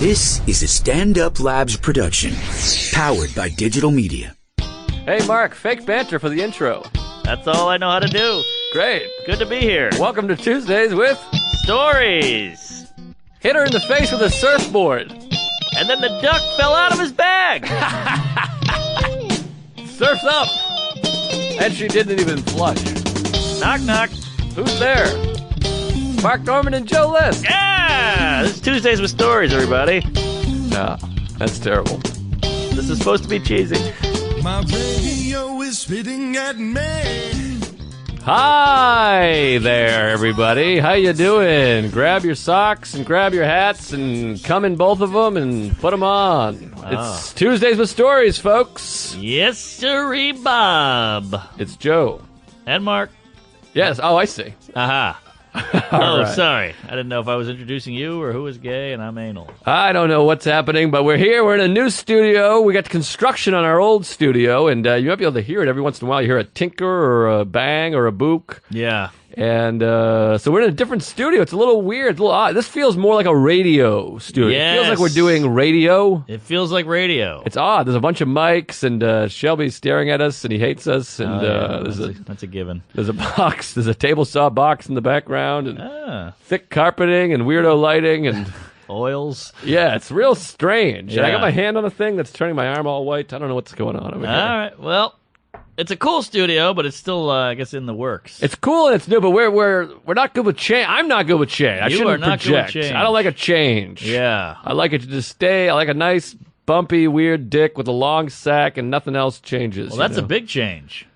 This is a Stand Up Labs production, powered by digital media. Hey, Mark, fake banter for the intro. That's all I know how to do. Great. Good to be here. Welcome to Tuesdays with Stories. Hit her in the face with a surfboard. And then the duck fell out of his bag. Surf's up. And she didn't even flush. Knock, knock. Who's there? Mark Norman and Joe List. Yeah! This is Tuesdays with Stories, everybody. No, that's terrible. This is supposed to be cheesy. My radio is spitting at me. Hi there, everybody. How you doing? Grab your socks and grab your hats and come in both of them and put them on. It's Tuesdays with Stories, folks. Yes, sirree, Bob. It's Joe. And Mark. Yes. Oh, I see. Aha. Right. Sorry. I didn't know if I was introducing you or who was gay and I'm anal. I don't know what's happening, but we're here. We're in a new studio. We got construction on our old studio, and you might be able to hear it every once in a while. You hear a tinker or a bang or a book. Yeah. And so we're in a different studio. It's a little weird. It's a little odd. This feels more like a radio studio. Yes. It feels like we're doing radio. It feels like radio. It's odd. There's a bunch of mics, and Shelby's staring at us, and he hates us. And that's a given. there's a box. There's a table saw box in the background, and thick carpeting and weirdo lighting, and oils. yeah, it's real strange. And I Yeah. got my hand on a thing that's turning my arm all white. I don't know what's going on over All here. right. Well, it's a cool studio, but it's still, I guess, in the works. It's cool and it's new, but we're not good with change. I'm not good with change. I You shouldn't are not good with project. change. I don't like a change. Yeah. I like it to just stay. I like a nice, bumpy, weird dick with a long sack and nothing else changes. Well, that's a big change.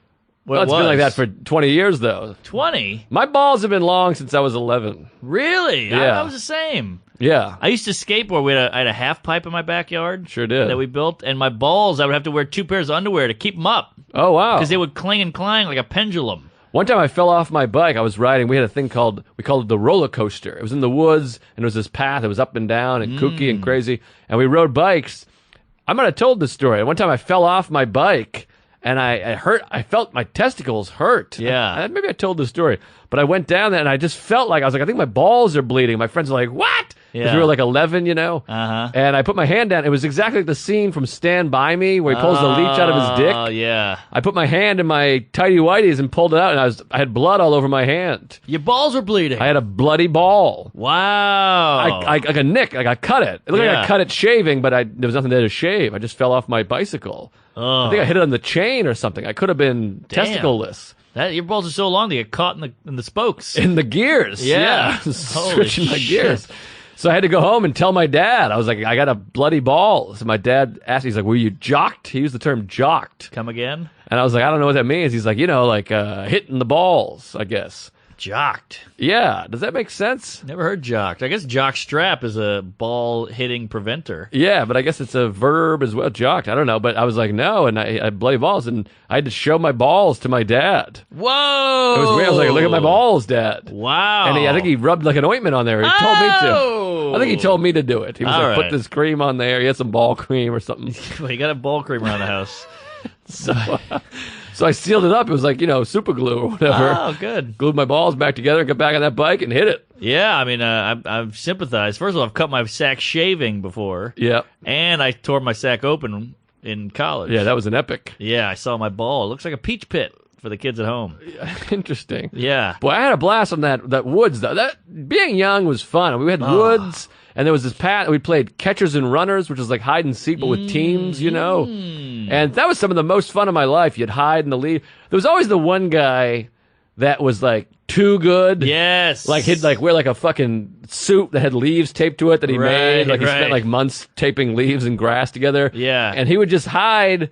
Well, it's been like that for 20 years, though. 20? My balls have been long since I was 11. Really? Yeah. I was the same. Yeah, I used to skateboard. I had a half pipe in my backyard. Sure did. That we built, and my balls, I would have to wear 2 pairs of underwear to keep them up Oh, wow. because they would cling and clang like a pendulum. One time I fell off my bike. I was riding. We had a thing we called it the roller coaster. It was in the woods, and there was this path. It was up and down and kooky and crazy. And we rode bikes. I might have told this story. One time I fell off my bike, and I felt my testicles hurt. Yeah. Maybe I told the story. But I went down there, and I just felt like, I think my balls are bleeding. My friends were like, what? Because we Yeah. were like 11, you know? Uh-huh. And I put my hand down. It was exactly like the scene from Stand By Me, where he pulls the leech out of his dick. Oh, yeah. I put my hand in my tighty whities and pulled it out, and I had blood all over my hand. Your balls were bleeding. I had a bloody ball. Wow. I like a nick, like I cut it. It looked like Yeah. I cut it shaving, but there was nothing there to shave. I just fell off my bicycle. I think I hit it on the chain or something. I could have been Damn. testicleless. Your balls are so long they get caught in the spokes. In the gears. Yeah. Yeah. Holy Switching my shit. gears. So I had to go home and tell my dad. I was like, I got a bloody ball. So my dad asked me, he's like, were you jocked? He used the term jocked. Come again? And I was like, I don't know what that means. He's like, hitting the balls, I guess. Jocked. Yeah. Does that make sense? Never heard jocked. I guess jock strap is a ball hitting preventer. Yeah, but I guess it's a verb as well, jocked. I don't know. But I was like, no, and I had bloody balls, and I had to show my balls to my dad. Whoa! It was weird. I was like, look at my balls, Dad. Wow. And I think he rubbed like an ointment on there. He told me to. I think he told me to do it. He was All like, right. put this cream on there. He had some ball cream or something. Well, you got a ball cream around the house. So I sealed it up. It was like, super glue or whatever. Oh, good. Glued my balls back together, got back on that bike, and hit it. Yeah, I mean, I've sympathized. First of all, I've cut my sack shaving before. Yeah. And I tore my sack open in college. Yeah, that was an epic. Yeah, I saw my ball. It looks like a peach pit for the kids at home. Interesting. Yeah. Boy, I had a blast on that woods, though. Being young was fun. We had woods, and there was this path. We played catchers and runners, which was like hide and seek, but with teams, And that was some of the most fun of my life. You'd hide in the leaf. There was always the one guy that was like too good. Yes. Like he'd like wear like a fucking suit that had leaves taped to it that he made. Like he spent right. like months taping leaves and grass together. Yeah. And he would just hide.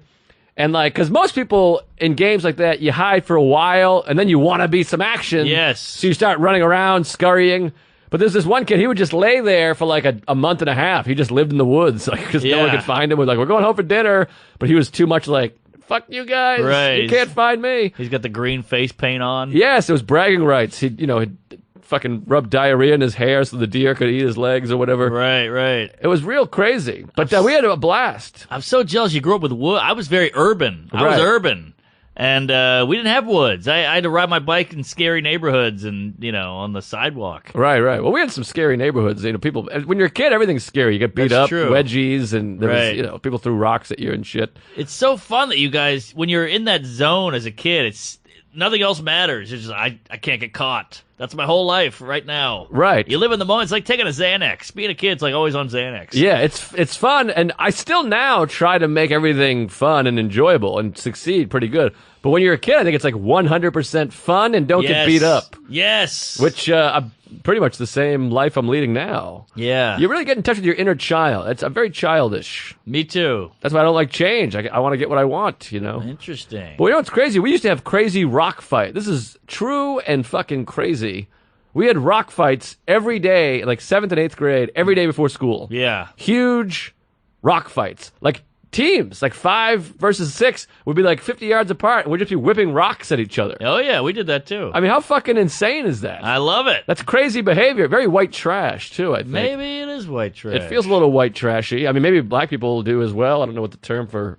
And like, cause most people in games like that, you hide for a while and then you want to be some action. Yes. So you start running around, scurrying. But there's this one kid, he would just lay there for like a month and a half. He just lived in the woods, like, cause no one Yeah. could find him. We're like, we're going home for dinner. But he was too much like, fuck you guys. Right. You can't find me. He's got the green face paint on. Yes, it was bragging rights. He'd fucking rub diarrhea in his hair so the deer could eat his legs or whatever. Right, right. It was real crazy. But we had a blast. I'm so jealous you grew up with wood. I was very urban. I was Right. urban. And we didn't have woods. I had to ride my bike in scary neighborhoods and, on the sidewalk. Right. Well, we had some scary neighborhoods. People, when you're a kid, everything's scary. You get beat That's up, true. wedgies, and there Right. was, people threw rocks at you and shit. It's so fun that you guys, when you're in that zone as a kid, it's nothing else matters. It's just, I can't get caught. That's my whole life right now. Right. You live in the moment. It's like taking a Xanax. Being a kid's like always on Xanax. Yeah, it's fun, and I still now try to make everything fun and enjoyable and succeed pretty good. But when you're a kid, I think it's like 100% fun and don't get Yes. beat up. Yes. Which I'm pretty much the same life I'm leading now. Yeah. You really get in touch with your inner child. I'm very childish. Me too. That's why I don't like change. I want to get what I want, Interesting. But what's crazy? We used to have crazy rock fight. This is true and fucking crazy. We had rock fights every day, like 7th and 8th grade, every day before school. Yeah. Huge rock fights. Like teams, like 5 versus 6 would be like 50 yards apart, and we'd just be whipping rocks at each other. Oh, yeah. We did that too. I mean, how fucking insane is that? I love it. That's crazy behavior. Very white trash, too, I think. Maybe it is white trash. It feels a little white trashy. I mean, maybe black people do as well. I don't know what the term for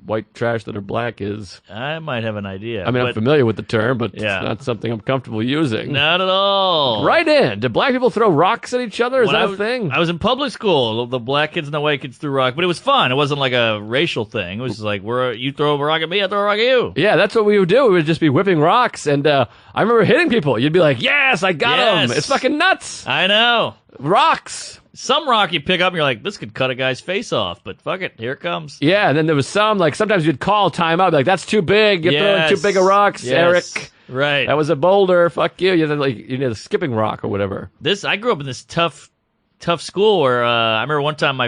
white trash that are black is. I might have an idea. I mean, I'm familiar with the term, but Yeah. it's not something I'm comfortable using. Not at all. Right in. Do black people throw rocks at each other? Is When that I a was- thing? I was in public school. The black kids and the white kids threw rock, but it was fun. It wasn't like a racial thing. It was just like, you throw a rock at me, I throw a rock at you. Yeah, that's what we would do. We would just be whipping rocks, and I remember hitting people. You'd be like, yes, I got him. Yes. It's fucking nuts. I know. Rocks. Some rock you pick up and you're like, this could cut a guy's face off, but fuck it, here it comes. Yeah, and then there was some, like, sometimes you'd call timeout, be like, that's too big. You're throwing too big of rocks, Yes. Eric. Right. That was a boulder. Fuck you. You need a skipping rock or whatever. I grew up in this tough school where I remember one time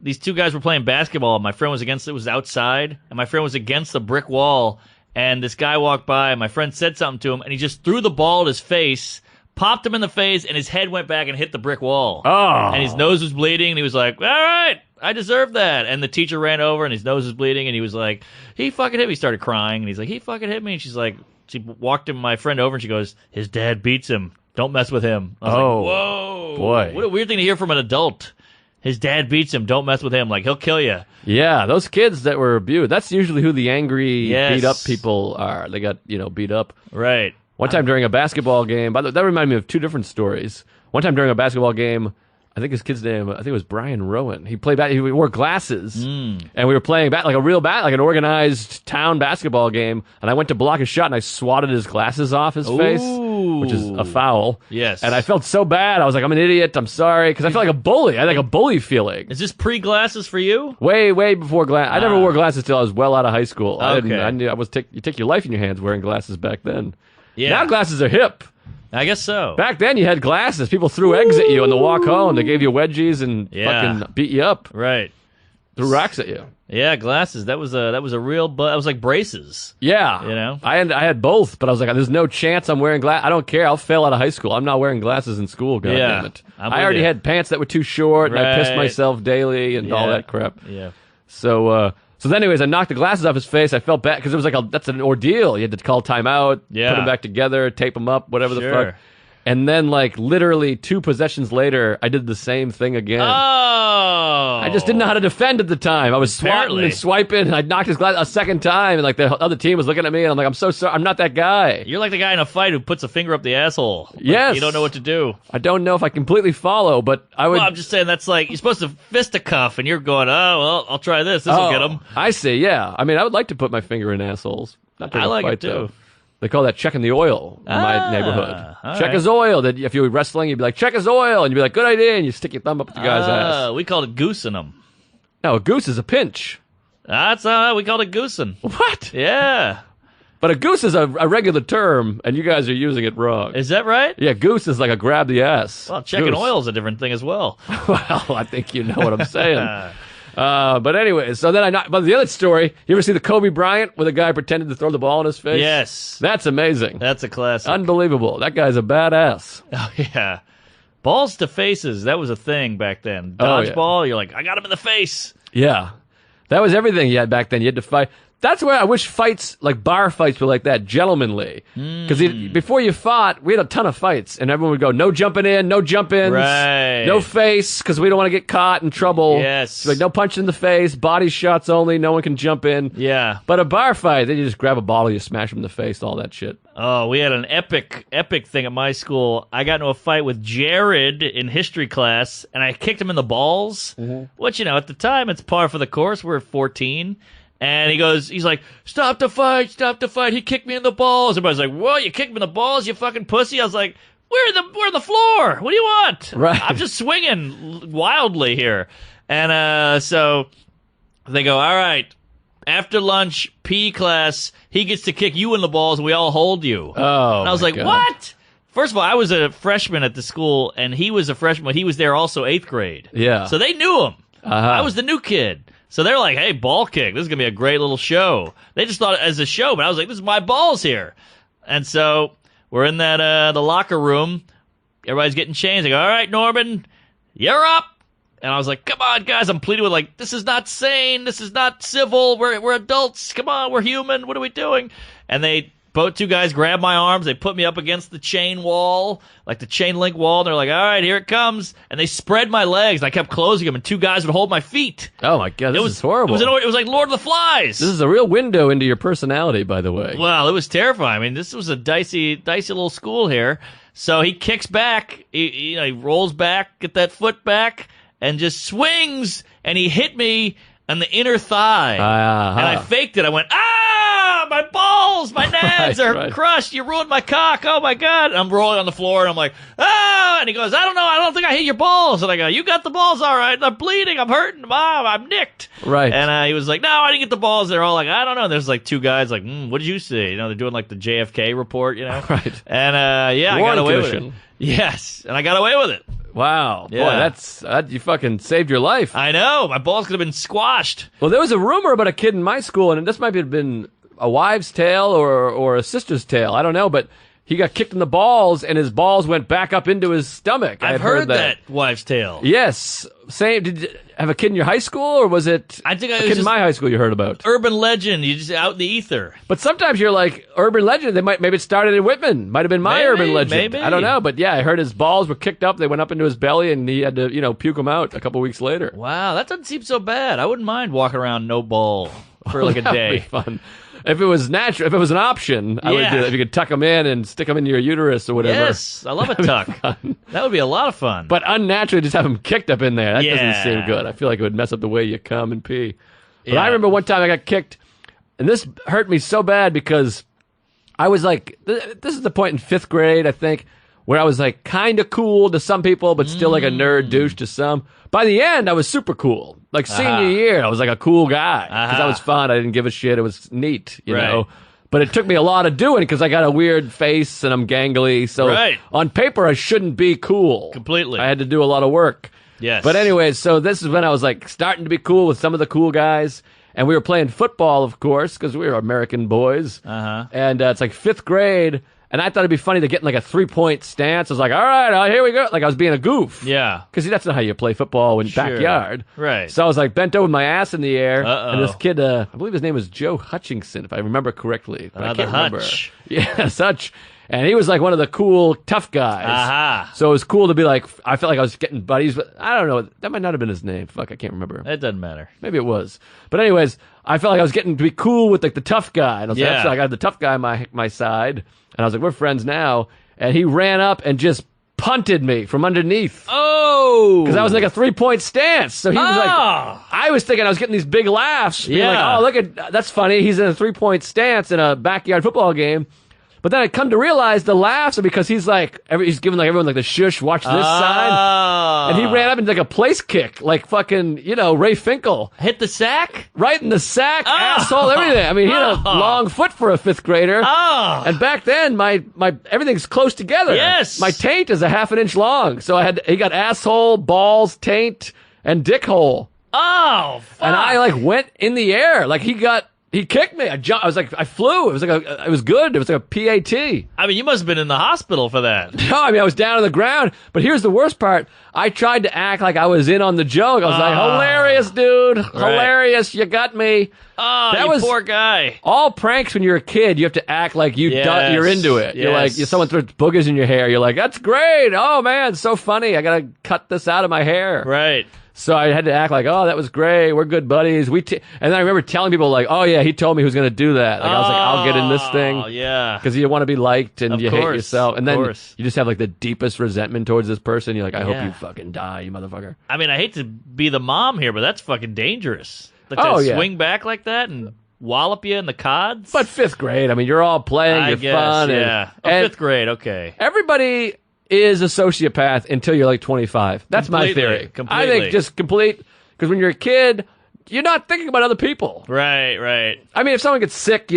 these two guys were playing basketball. My friend was outside, and my friend was against the brick wall, and this guy walked by, and my friend said something to him, and he just threw the ball at his face, popped him in the face, and his head went back and hit the brick wall. Oh. And his nose was bleeding, and he was like, all right, I deserve that. And the teacher ran over, and his nose was bleeding, and he was like, he fucking hit me. He started crying, and he's like, he fucking hit me. And she walked my friend over, and she goes, his dad beats him. Don't mess with him. I was Oh, like, whoa. boy. What a weird thing to hear from an adult. His dad beats him. Don't mess with him. Like, he'll kill you. Yeah, those kids that were abused, that's usually who the angry, Yes. beat up people are. They got, beat up. Right. One time during a basketball game, by the way, that reminded me of 2 different stories. One time during a basketball game, I think his kid's name, I think it was Brian Rowan. He played he wore glasses, and we were playing like an organized town basketball game. And I went to block his shot, and I swatted his glasses off his face, which is a foul. Yes. And I felt so bad. I was like, I'm an idiot. I'm sorry, because I felt like a bully. I had like a bully feeling. Is this pre-glasses for you? Way before glass. I never wore glasses till I was well out of high school. Okay. I knew you take your life in your hands wearing glasses back then. Yeah. Now glasses are hip. I guess so. Back then, you had glasses. People threw eggs at you on the walk home. They gave you wedgies and Yeah. fucking beat you up. Right. Threw rocks at you. Yeah, glasses. That was a real. That was like braces. Yeah. I had both, but I was like, there's no chance I'm wearing glasses. I don't care. I'll fail out of high school. I'm not wearing glasses in school. God Yeah, damn it. I'm I with already you. had pants that were too short, and I pissed Right. myself daily and all Yeah. that crap. Yeah. So then anyways, I knocked the glasses off his face. I felt bad because it was that's an ordeal. You had to call timeout, Yeah. put them back together, tape them up, whatever the Sure. fuck. And then literally 2 possessions later, I did the same thing again. Oh. I just didn't know how to defend at the time. I was swatting Apparently. and swiping, and I knocked his glass a second time, and the other team was looking at me, and I'm like, I'm so sorry. I'm not that guy. You're like the guy in a fight who puts a finger up the asshole. Like, Yes. You don't know what to do. I don't know if I completely follow, but I would. Well, I'm just saying that's like you're supposed to fisticuff, and you're going, oh well, I'll try this. This will get him. I see. Yeah. I mean, I would like to put my finger in assholes. Not during I a like fight, it, too. though. They call that checking the oil in my neighborhood. all Check right. his oil. That if you were wrestling, you'd be like, check his oil, and you'd be like, good idea, and you stick your thumb up the guy's ass. We called it goosing him. No, a goose is a pinch. That's we called it goosing. What? Yeah. But a goose is a regular term, and you guys are using it wrong. Is that right? Yeah, goose is like a grab the ass. Well, checking Goose. oil is a different thing as well. Well, I think you know what I'm saying. But anyway, so then but the other story, you ever see the Kobe Bryant where the guy pretended to throw the ball in his face? Yes. That's amazing. That's a classic. Unbelievable. That guy's a badass. Oh, yeah. Balls to faces, that was a thing back then. Oh, yeah. Dodgeball, you're like, I got him in the face. Yeah. That was everything you had back then. You had to fight. that's where I wish fights, like bar fights, were like that, gentlemanly. Because before you fought, we had a ton of fights, and everyone would go, no jumping in, no jump-ins, Right. no face, because we don't want to get caught in trouble. Yes. Like, no punch in the face, body shots only, no one can jump in. Yeah. But a bar fight, then you just grab a bottle, you smash them in the face, all that shit. Oh, we had an epic thing at my school. I got into a fight with Jared in history class, and I kicked him in the balls, which, at the time, it's par for the course. We're 14. And he's like, stop the fight. He kicked me in the balls. Everybody's like, whoa, you kicked me in the balls, you fucking pussy. I was like, we're the floor. What do you want? Right. I'm just swinging wildly here. And so they go, all right, after lunch, PE class, he gets to kick you in the balls, and we all hold you. Oh, and I was my like, God. what? First of all, I was a freshman at the school, and he was a freshman, but he was there also 8th grade. Yeah. So they knew him. Uh-huh. I was the new kid. So they're like, hey, ball kick. This is going to be a great little show. They just thought it as a show, but I was like, this is my balls here. And so we're in that the locker room. Everybody's getting changed. I go, all right, Norman, you're up. And I was like, come on, guys. I'm pleading with, like, this is not sane. This is not civil. We're adults. Come on, we're human. What are we doing? And two guys grabbed my arms. They put me up against the chain wall, like the chain link wall. And they're like, all right, here it comes. And they spread my legs. And I kept closing them, and two guys would hold my feet. Oh, my God, this is horrible. It was like Lord of the Flies. This is a real window into your personality, by the way. Well, it was terrifying. I mean, this was a dicey little school here. So he kicks back. He rolls back, get that foot back, and just swings. And he hit me on the inner thigh. Uh-huh. And I faked it. I went, my balls, my nads are crushed. You ruined my cock. Oh, my God. And I'm rolling on the floor, and I'm like, And he goes, I don't know. I don't think I hit your balls. And I go, you got the balls all right. I'm bleeding. I'm hurting. Mom, I'm nicked. Right. And he was like, no, I didn't get the balls. They're all like, I don't know. And there's like two guys like, what did you see? They're doing like the JFK report, Right. And, I got away with it. Yes. And I got away with it. Wow. Yeah. Boy, you fucking saved your life. I know. My balls could have been squashed. Well, there was a rumor about a kid in my school, and this might have been a wives' tale or a sister's tale. I don't know, but he got kicked in the balls, and his balls went back up into his stomach. I've heard that wives' tale. Yes. Same. Did you have a kid in your high school, or was it I think a it was kid in just my high school you heard about? urban legend. You just out in the ether. But sometimes you're like, urban legend, maybe it started in Whitman. Might have been my urban legend. Maybe. I don't know. But yeah, I heard his balls were kicked up. They went up into his belly, and he had to, puke them out a couple weeks later. Wow, that doesn't seem so bad. I wouldn't mind walking around no ball for like a That would day. be fun. If it was natural, if it was an option, I would do it. If you could tuck them in and stick them in your uterus or whatever. Yes, I love a tuck. That would be a lot of fun. But unnaturally, just have them kicked up in there. That Yeah. doesn't seem good. I feel like it would mess up the way you come and pee. But Yeah. I remember one time I got kicked, and this hurt me so bad because I was like, this is the point in 5th grade, I think, where I was like kind of cool to some people, but still like a nerd douche to some. By the end, I was super cool. Like senior year, I was like a cool guy because I was fun. I didn't give a shit. It was neat, you know. But it took me a lot of doing because I got a weird face and I'm gangly. So on paper, I shouldn't be cool. Completely. I had to do a lot of work. Yes. But anyways, so this is when I was like starting to be cool with some of the cool guys. And we were playing football, of course, because we were American boys. And it's like 5th grade. And I thought it'd be funny to get in like a 3-point stance. I was like, all right, here we go. Like I was being a goof. Yeah. Because that's not how you play football in backyard. Right. So I was like bent over with my ass in the air. Uh-oh. And this kid, I believe his name was Joe Hutchinson, if I remember correctly. But I can't remember. Hutch. Yeah, Hutch. And he was like one of the cool, tough guys. Aha. So it was cool to be like, I felt like I was getting buddies, but I don't know. That might not have been his name. Fuck, I can't remember. It doesn't matter. Maybe it was. But anyways, I felt like I was getting to be cool with like the tough guy. And I was like, so I got the tough guy on my side. And I was like, we're friends now. And he ran up and just punted me from underneath. Oh! Because I was like a 3-point stance. So he was like, I was thinking I was getting these big laughs. Being like, oh, look at, that's funny. He's in a 3-point stance in a backyard football game. But then I come to realize the laughs are because he's like, he's giving like everyone like the shush, watch this sign. And he ran up and like a place kick, like fucking, Ray Finkel. Hit the sack? Right in the sack, asshole, everything. I mean, he had a long foot for a 5th grader. And back then, my everything's close together. Yes. My taint is a half an inch long. So he got asshole, balls, taint, and dick hole. Oh, fuck. And I like went in the air. Like he He kicked me. I jumped. I was like, I flew. It was like it was good. It was like a PAT. I mean, you must have been in the hospital for that. No, I mean, I was down on the ground. But here's the worst part. I tried to act like I was in on the joke. I was like, hilarious, dude. Hilarious. You got me. Oh, That you was- poor guy. All pranks when you're a kid, you have to act like Yes, you're into it. You're like, yes. someone throws boogers in your hair. You're like, that's great. Oh, man, so funny. I got to cut this out of my hair. Right. So I had to act like, oh, that was great. We're good buddies. And then I remember telling people like, oh yeah, he told me he was going to do that. Like I was like, I'll get in this Oh, thing yeah. because you want to be liked and Of you hate course, yourself. And of then course. you just have like the deepest resentment towards this person. You're like, I hope Yeah. you fucking die, you motherfucker. I mean, I hate to be the mom here, but that's fucking dangerous. Like Oh, to yeah. swing back like that and wallop you in the cods. But fifth grade, I mean, you're all playing, I you're guess, fun, yeah. and Fifth grade, okay. everybody is a sociopath until you're like 25. That's my Completely, theory. I completely. think just complete because when you're a kid, you're not thinking about other people. Right, right. I mean, if someone gets sick,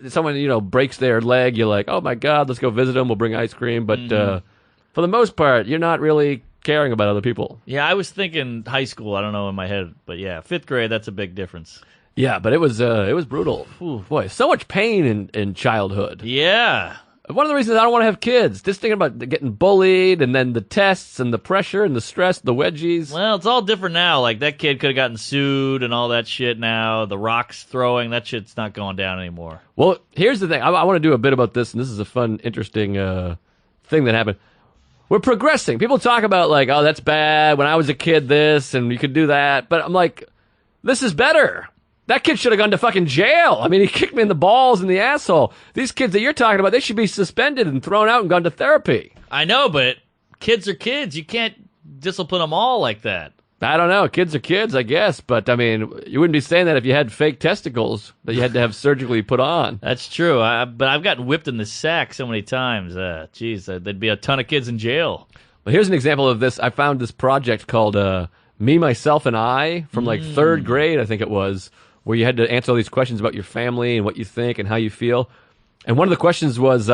someone breaks their leg, you're like, oh my God, let's go visit them. We'll bring ice cream. But for the most part, you're not really caring about other people. Yeah, I was thinking high school. I don't know in my head, but yeah, fifth grade. That's a big difference. Yeah, but it was brutal. Ooh, boy, so much pain in childhood. Yeah, One of the reasons I don't want to have kids, just thinking about getting bullied and then the tests and the pressure and the stress, the wedgies. well, it's all different now. Like that kid could have gotten sued and all that shit. Now the rocks throwing, that shit's not going down anymore. Well, here's the thing. I want to do a bit about this, and this is a fun, interesting thing that happened. We're progressing. People talk about, like, oh, that's bad. When I was a kid, this, and you could do that. But I'm like, this is better. That kid should have gone to fucking jail. I mean, he kicked me in the balls and the asshole. These kids that you're talking about, they should be suspended and thrown out and gone to therapy. I know, but kids are kids. You can't discipline them all like that. I don't know. Kids are kids, I guess. But, I mean, you wouldn't be saying that if you had fake testicles that you had to have surgically put on. That's true. But I've gotten whipped in the sack so many times. There'd be a ton of kids in jail. Well, here's an example of this. I found this project called Me, Myself, and I from like third grade, I think it was, where you had to answer all these questions about your family and what you think and how you feel. And one of the questions was,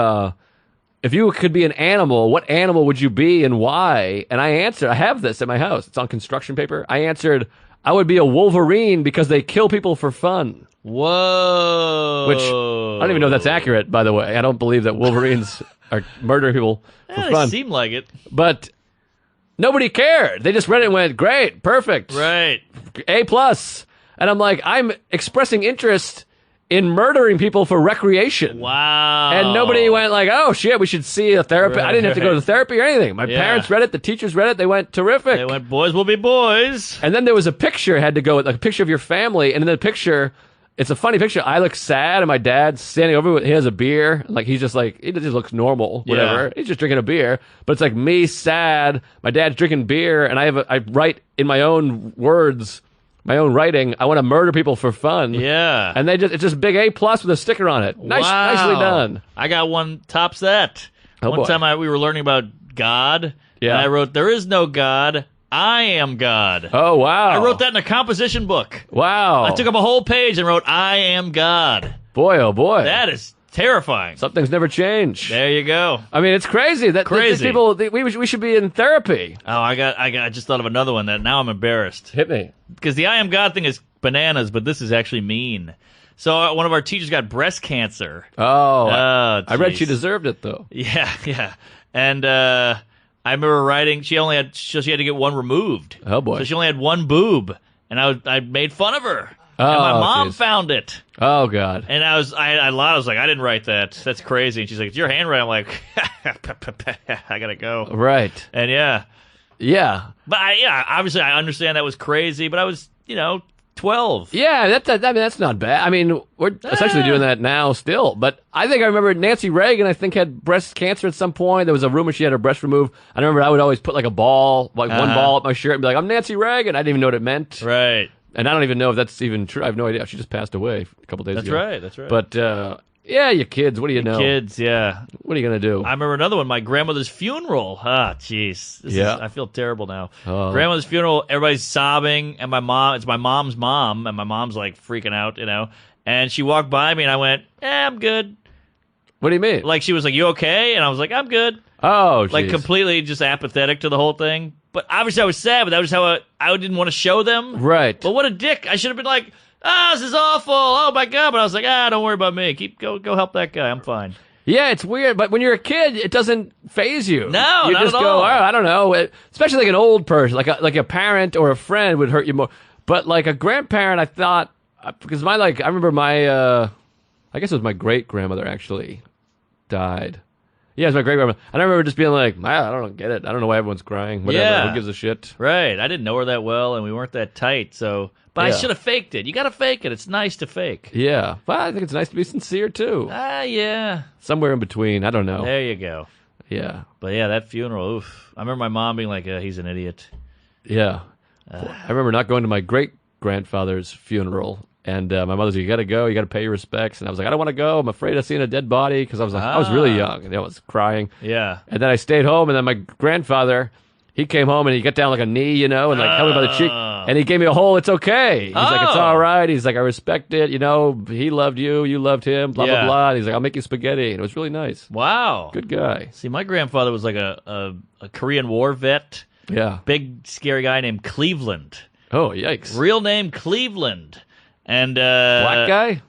if you could be an animal, what animal would you be and why? And I answered, I have this at my house. It's on construction paper. I answered, I would be a wolverine because they kill people for fun. Whoa. Which, I don't even know if that's accurate, by the way. I don't believe that wolverines are murdering people for They fun. seem like it. But nobody cared. They just read it and went, great, perfect. Right. A+. And I'm like, I'm expressing interest in murdering people for recreation. Wow. And nobody went like, oh shit, we should see a therapist. I didn't have to go to therapy or anything. My Yeah. parents read it, the teachers read it, they went, terrific. They went, boys will be boys. And then there was a picture, had to go with like a picture of your family, and in the picture, it's a funny picture. I look sad, and my dad's standing over. He has a beer, like he just looks normal, whatever. Yeah. He's just drinking a beer, but it's like me sad. My dad's drinking beer, and I write in my own words, my own writing. I want to murder people for fun. Yeah. And it's just big A+ with a sticker on it. Nicely Wow. done. I got one tops that. Oh, one boy. time we were learning about God. Yeah. And I wrote, there is no God. I am God. Oh wow! I wrote that in a composition book. Wow! I took up a whole page and wrote, I am God. boy, oh boy, That is terrifying. some things never change. There you go. I mean, it's crazy that Crazy. people. We should be in therapy. Oh, I just thought of another one that now I'm embarrassed. Hit me. Because the I am God thing is bananas, but this is actually mean. So one of our teachers got breast cancer. Oh, Oh, I read she jeez. deserved it though. Yeah, yeah. And I remember writing, she had to get one removed. Oh, boy. So she only had one boob, and I made fun of her. Oh, and my mom jeez. found it. Oh God. And I lied. I was like, I didn't write that. That's crazy. And she's like, it's your handwriting. I'm like, I gotta go. Right. And yeah. Yeah. But obviously I understand that was crazy, but I was, 12. Yeah. That's not bad. I mean, we're essentially doing that now still. But I think I remember Nancy Reagan. I think had breast cancer at some point. There was a rumor she had her breast removed. I remember I would always put like a ball, like one ball up my shirt, and be like, "I'm Nancy Reagan." I didn't even know what it meant. Right. And I don't even know if that's even true. I have no idea. She just passed away a couple days That's ago. right. That's right. But yeah, you kids. What do you know? Kids, yeah. What are you gonna do? I remember another one, my grandmother's funeral. Ah, jeez. Yeah. I feel terrible now. Oh. Grandmother's funeral, everybody's sobbing, and it's my mom's mom, and my mom's like freaking out, and she walked by me, and I went, I'm good. What do you mean? Like, she was like, you okay? And I was like, I'm good. Oh, Like, jeez. completely just apathetic to the whole thing. But obviously I was sad, but that was how I didn't want to show them. Right. But what a dick. I should have been like, "Oh, this is awful. Oh my god!" But I was like, don't worry about me. Go help that guy. I'm fine. Yeah, it's weird, but when you're a kid, it doesn't phase you. No, you not just at go, all. I don't know. Especially like an old person, like a parent or a friend would hurt you more. But like a grandparent, I thought because I remember my I guess it was my great grandmother actually died. Yeah, it was my great grandmother. And I remember just being like, I don't get it. I don't know why everyone's crying. Whatever. Yeah. Who gives a shit? Right. I didn't know her that well, and we weren't that tight. So, but I Yeah. should have faked it. You got to fake it. It's nice to fake. Yeah, but I think it's nice to be sincere too. Yeah. Somewhere in between. I don't know. There you go. Yeah, But yeah, that funeral. Oof. I remember my mom being like, "He's an idiot." yeah. I remember not going to my great grandfather's funeral. And my mother's like, "You got to go. You got to pay your respects." And I was like, "I don't want to go. I'm afraid of seeing a dead body," because I was really young and I was crying. Yeah. And then I stayed home. And then my grandfather, he came home and he got down like a knee, and like held me by the cheek, and he gave me a whole "It's okay." He's like, "It's all right." He's like, "I respect it. He loved you. You loved him. Blah Yeah. blah blah." And he's like, "I'll make you spaghetti." And it was really nice. Wow. Good guy. See, my grandfather was like a Korean War vet, Yeah. big scary guy named Cleveland. Oh yikes. Real name Cleveland. And Black guy.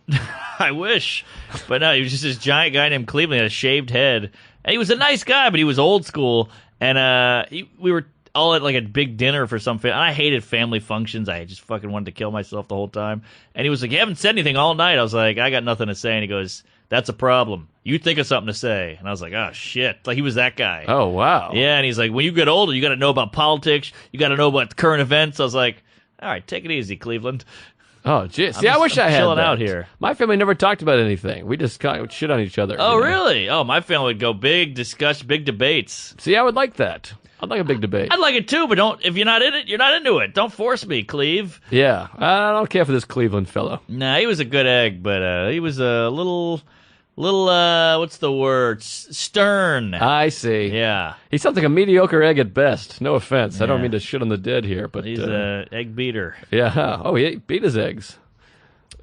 I wish. But no, he was just this giant guy named Cleveland, had a shaved head. And he was a nice guy, but he was old school. And we were all at like a big dinner for some and I hated family functions. I just fucking wanted to kill myself the whole time. And he was like, "You haven't said anything all night." I was like, "I got nothing to say." And he goes, "That's a problem. You think of something to say." And I was like, "Oh shit." Like he was that guy. Oh wow. Yeah, and he's like, "When you get older, you got to know about politics. You got to know about current events." I was like, "All right, take it easy, Cleveland." Oh, geez. See, I wish I had chilling that. out here. My family never talked about anything. We just kind of shit on each other. Oh, you know? really? Oh, my family would go big debates. See, I would like that. I'd like a big debate. I'd like it too, but don't. If you're not in it, you're not into it. Don't force me, Cleve. Yeah, I don't care for this Cleveland fellow. Nah, he was a good egg, but he was a little. What's the word? Stern. I see. Yeah, He sounds like a mediocre egg at best. No offense. I don't Yeah. mean to shit on the dead here, but he's a egg beater. yeah. Oh, he beat his eggs.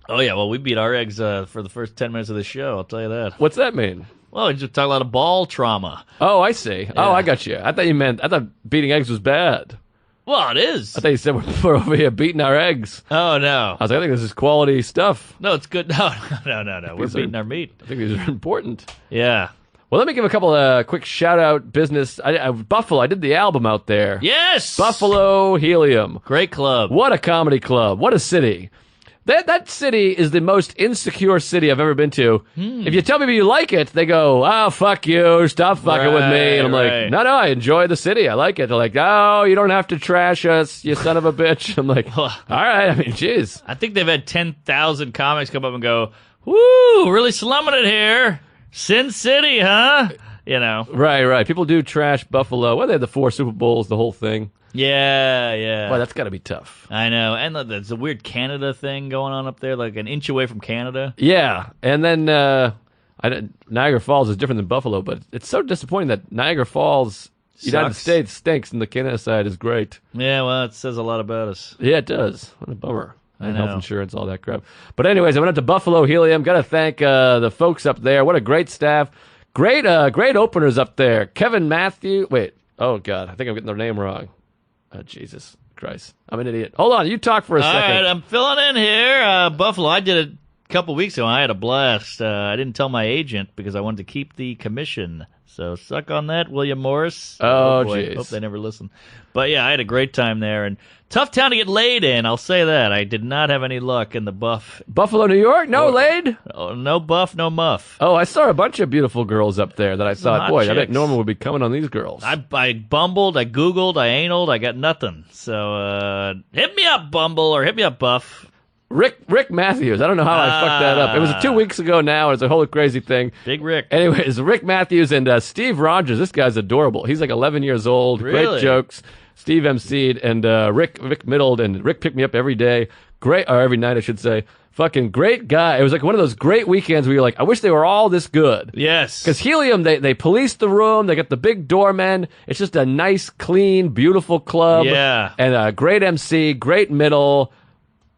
Oh yeah, well we beat our eggs for the first 10 minutes of the show. I'll tell you that. What's that mean? Well, we just talk a lot of ball trauma. Oh, I see. Oh, I got you. I thought beating eggs was bad. Well, it is. I thought you said we're over here beating our eggs. Oh no, I was like, I think this is quality stuff. no, it's good. No. We're These are- beating our meat. I think these are important. Yeah. Well, let me give a couple of quick shout-out business. Buffalo, I did the album out there. Yes. Buffalo Helium. Great club. What a comedy club. What a city. That city is the most insecure city I've ever been to. If you tell people you like it, they go, "Oh, fuck you. Stop fucking with me." And I'm Right. like, no, I enjoy the city. I like it. They're like, "Oh, you don't have to trash us, you son of a bitch." I'm like, all right. I mean, jeez. I think they've had 10,000 comics come up and go, "Woo, really slumming it here. Sin City, huh?" You know. Right. People do trash Buffalo. Well, they had the 4 Super Bowls, the whole thing. Yeah. Boy, that's got to be tough. I know. And there's a weird Canada thing going on up there, like an inch away from Canada. Yeah, and then Niagara Falls is different than Buffalo, but it's so disappointing that Niagara Falls, United Sucks. States, stinks, and the Canada side is great. Yeah, well, it says a lot about us. Yeah, it does. What a bummer. And know. health insurance, all that crap. But anyways, I went up to Buffalo Helium. Got to thank the folks up there. What a great staff. Great openers up there. Kevin Matthew. Wait. Oh, God. I think I'm getting their name wrong. Oh, Jesus Christ. I'm an idiot. Hold on. You talk for a All second. right, I'm filling in here. Buffalo, I did it a couple weeks ago. I had a blast. I didn't tell my agent because I wanted to keep the commission. So suck on that, William Morris. Oh, boy. jeez. Hope they never listen. But yeah, I had a great time there. And tough town to get laid in, I'll say that. I did not have any luck in the buff. Buffalo, New York? No, laid? Oh, no buff, no muff. Oh, I saw a bunch of beautiful girls up there that I thought, hot boy, I bet chicks. Norman would be coming on these girls. I bumbled, I Googled, I analed, I got nothing. So hit me up, Bumble, or hit me up, Buff. Rick Matthews. I don't know how I fucked that up. It was 2 weeks ago now. It's a whole crazy thing. Big Rick. Anyways, Rick Matthews and Steve Rogers. This guy's adorable. He's like 11 years old. Really? Great jokes. Steve emceed and Rick middled and Rick picked me up every day. Great, or every night I should say. Fucking great guy. It was like one of those great weekends where you're like, I wish they were all this good. Yes. Because Helium, they police the room. They got the big doormen. It's just a nice, clean, beautiful club. Yeah. And a great MC, great middle.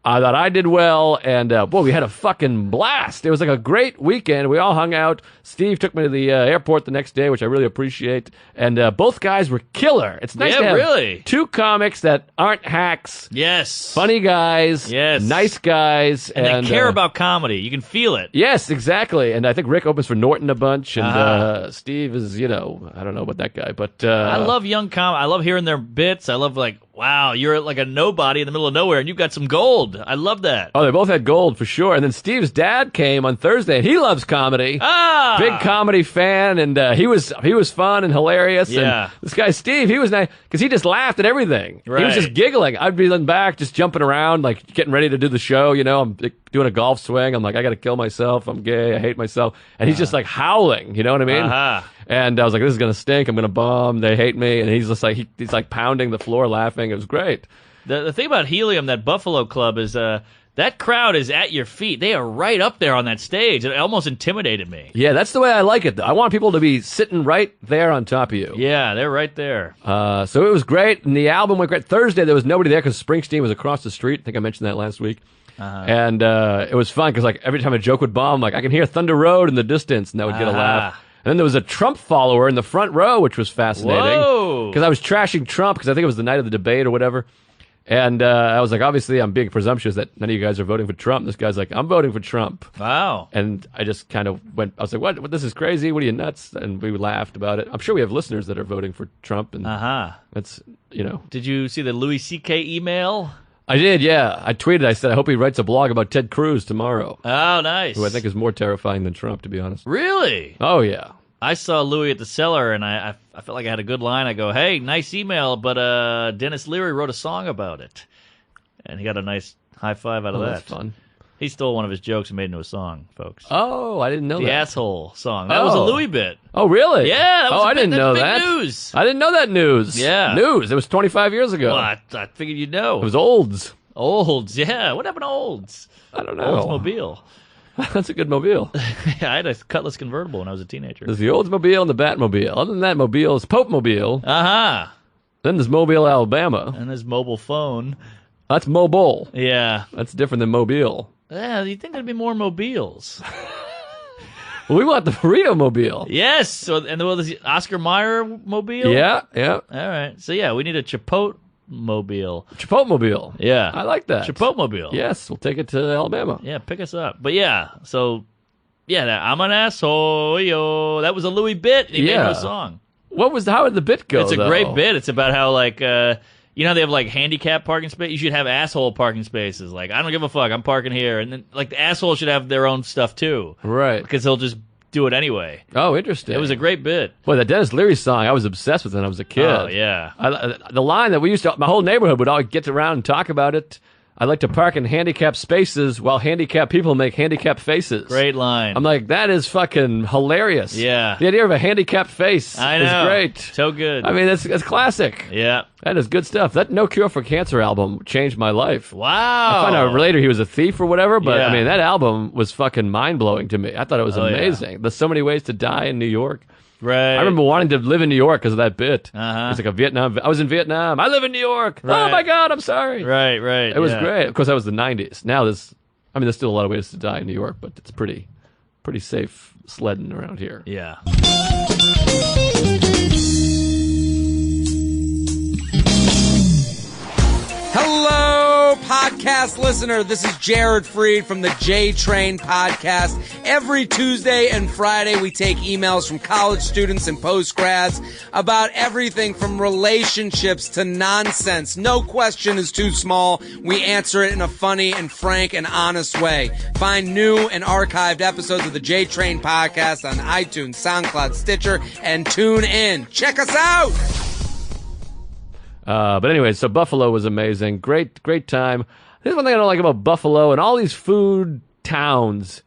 I thought I did well, and boy, we had a fucking blast. It was like a great weekend. We all hung out. Steve took me to the airport the next day, which I really appreciate. And both guys were killer. It's nice to have really. two comics that aren't hacks. Yes. Funny guys. Yes. Nice guys. And they care about comedy. You can feel it. Yes, exactly. And I think Rick opens for Norton a bunch, and Steve is, I don't know about that guy, but I love young I love hearing their bits. I love wow, you're like a nobody in the middle of nowhere, and you've got some gold. I love that. Oh, they both had gold for sure. And then Steve's dad came on Thursday, and he loves comedy. Big comedy fan, and he was fun and hilarious. Yeah. And this guy Steve, he was nice because he just laughed at everything. Right. He was just giggling. I'd be in back, just jumping around, like getting ready to do the show. I'm doing a golf swing. I'm like, I got to kill myself. I'm gay. I hate myself. And he's just like howling. You know what I mean? And I was like, this is gonna stink. I'm gonna bomb. They hate me. And he's just like he's like pounding the floor, laughing. It was great. The thing about Helium, that Buffalo Club, is that crowd is at your feet. They are right up there on that stage. It almost intimidated me. Yeah, that's the way I like it, though. I want people to be sitting right there on top of you. Yeah, they're right there. So it was great, and the album went great. Thursday, there was nobody there because Springsteen was across the street. I think I mentioned that last week. And it was fun because like every time a joke would bomb, like I can hear Thunder Road in the distance, and that would get a laugh. And then there was a Trump follower in the front row, which was fascinating. Whoa! Because I was trashing Trump because I think it was the night of the debate or whatever. And I was like, obviously, I'm being presumptuous that none of you guys are voting for Trump. This guy's like, I'm voting for Trump. Wow. And I just kind of went, I was like, what? This is crazy. What are you, nuts? And we laughed about it. I'm sure we have listeners that are voting for Trump. And that's, Did you see the Louis C.K. email? I did, yeah. I tweeted, I said, I hope he writes a blog about Ted Cruz tomorrow. Oh, nice. Who I think is more terrifying than Trump, to be honest. Really? Oh, yeah. I saw Louis at the Cellar, and I felt like I had a good line. I go, hey, nice email, but Dennis Leary wrote a song about it. And he got a nice high five out of that. That's fun. He stole one of his jokes and made it into a song, folks. Oh, I didn't know the that. asshole song. That was a Louis bit. Oh, really? Yeah. That was I didn't know big that. News. I didn't know that news. Yeah. News. It was 25 years ago. Well, I figured you'd know. It was Olds. Olds, yeah. What happened to Olds? I don't know. Oldsmobile. That's a good mobile. I had a Cutlass convertible when I was a teenager. There's the Oldsmobile and the Batmobile. Other than that, Mobile is Pope Mobile. Then there's Mobile, Alabama. And there's mobile phone. That's Mobile. Yeah. That's different than Mobile. Yeah, you'd think there'd be more mobiles. Well, we want the Burrito Mobile. Yes. So, and there's the Oscar Mayer mobile? Yeah. All right. So, yeah, we need a Chipotle mobile. Chipotle Mobile. Yeah. I like that. Chipotle mobile. Yes, we'll take it to Alabama. Yeah, pick us up. But yeah, so I'm an asshole, yo. That was a Louis bit. He made him a song. How did the bit go? It's a great bit. It's about how like how they have like handicap parking space. You should have asshole parking spaces. Like I don't give a fuck. I'm parking here, and then like the asshole should have their own stuff too, right? Because he'll just do it anyway. Oh, interesting. It was a great bit. Boy, that Dennis Leary song, I was obsessed with it when I was a kid. Oh, yeah. The line that we used to, my whole neighborhood would all get around and talk about it. I like to park in handicapped spaces while handicapped people make handicapped faces. Great line. I'm like, that is fucking hilarious. Yeah. The idea of a handicapped face I know. is great. So good. I mean, that's classic. Yeah. That is good stuff. That No Cure for Cancer album changed my life. Wow. I found out later he was a thief or whatever, but Yeah. I mean, that album was fucking mind-blowing to me. I thought it was amazing. Yeah. There's so many ways to die in New York. Right. I remember wanting to live in New York because of that bit. Uh-huh. It's like a Vietnam. I was in Vietnam. I live in New York. Right. Oh my God, I'm sorry. Right. It was great. Of course, that was the '90s. Now there's still a lot of ways to die in New York, but it's pretty safe sledding around here. Yeah. Hello, podcast listener. This is Jared Freed from the J Train podcast. Every Tuesday and Friday, we take emails from college students and postgrads about everything from relationships to nonsense. No question is too small. We answer it in a funny and frank and honest way. Find new and archived episodes of the J Train podcast on iTunes, SoundCloud, Stitcher, and tune in. Check us out! But anyway, so Buffalo was amazing. Great time. Here's one thing I don't like about Buffalo and all these food towns.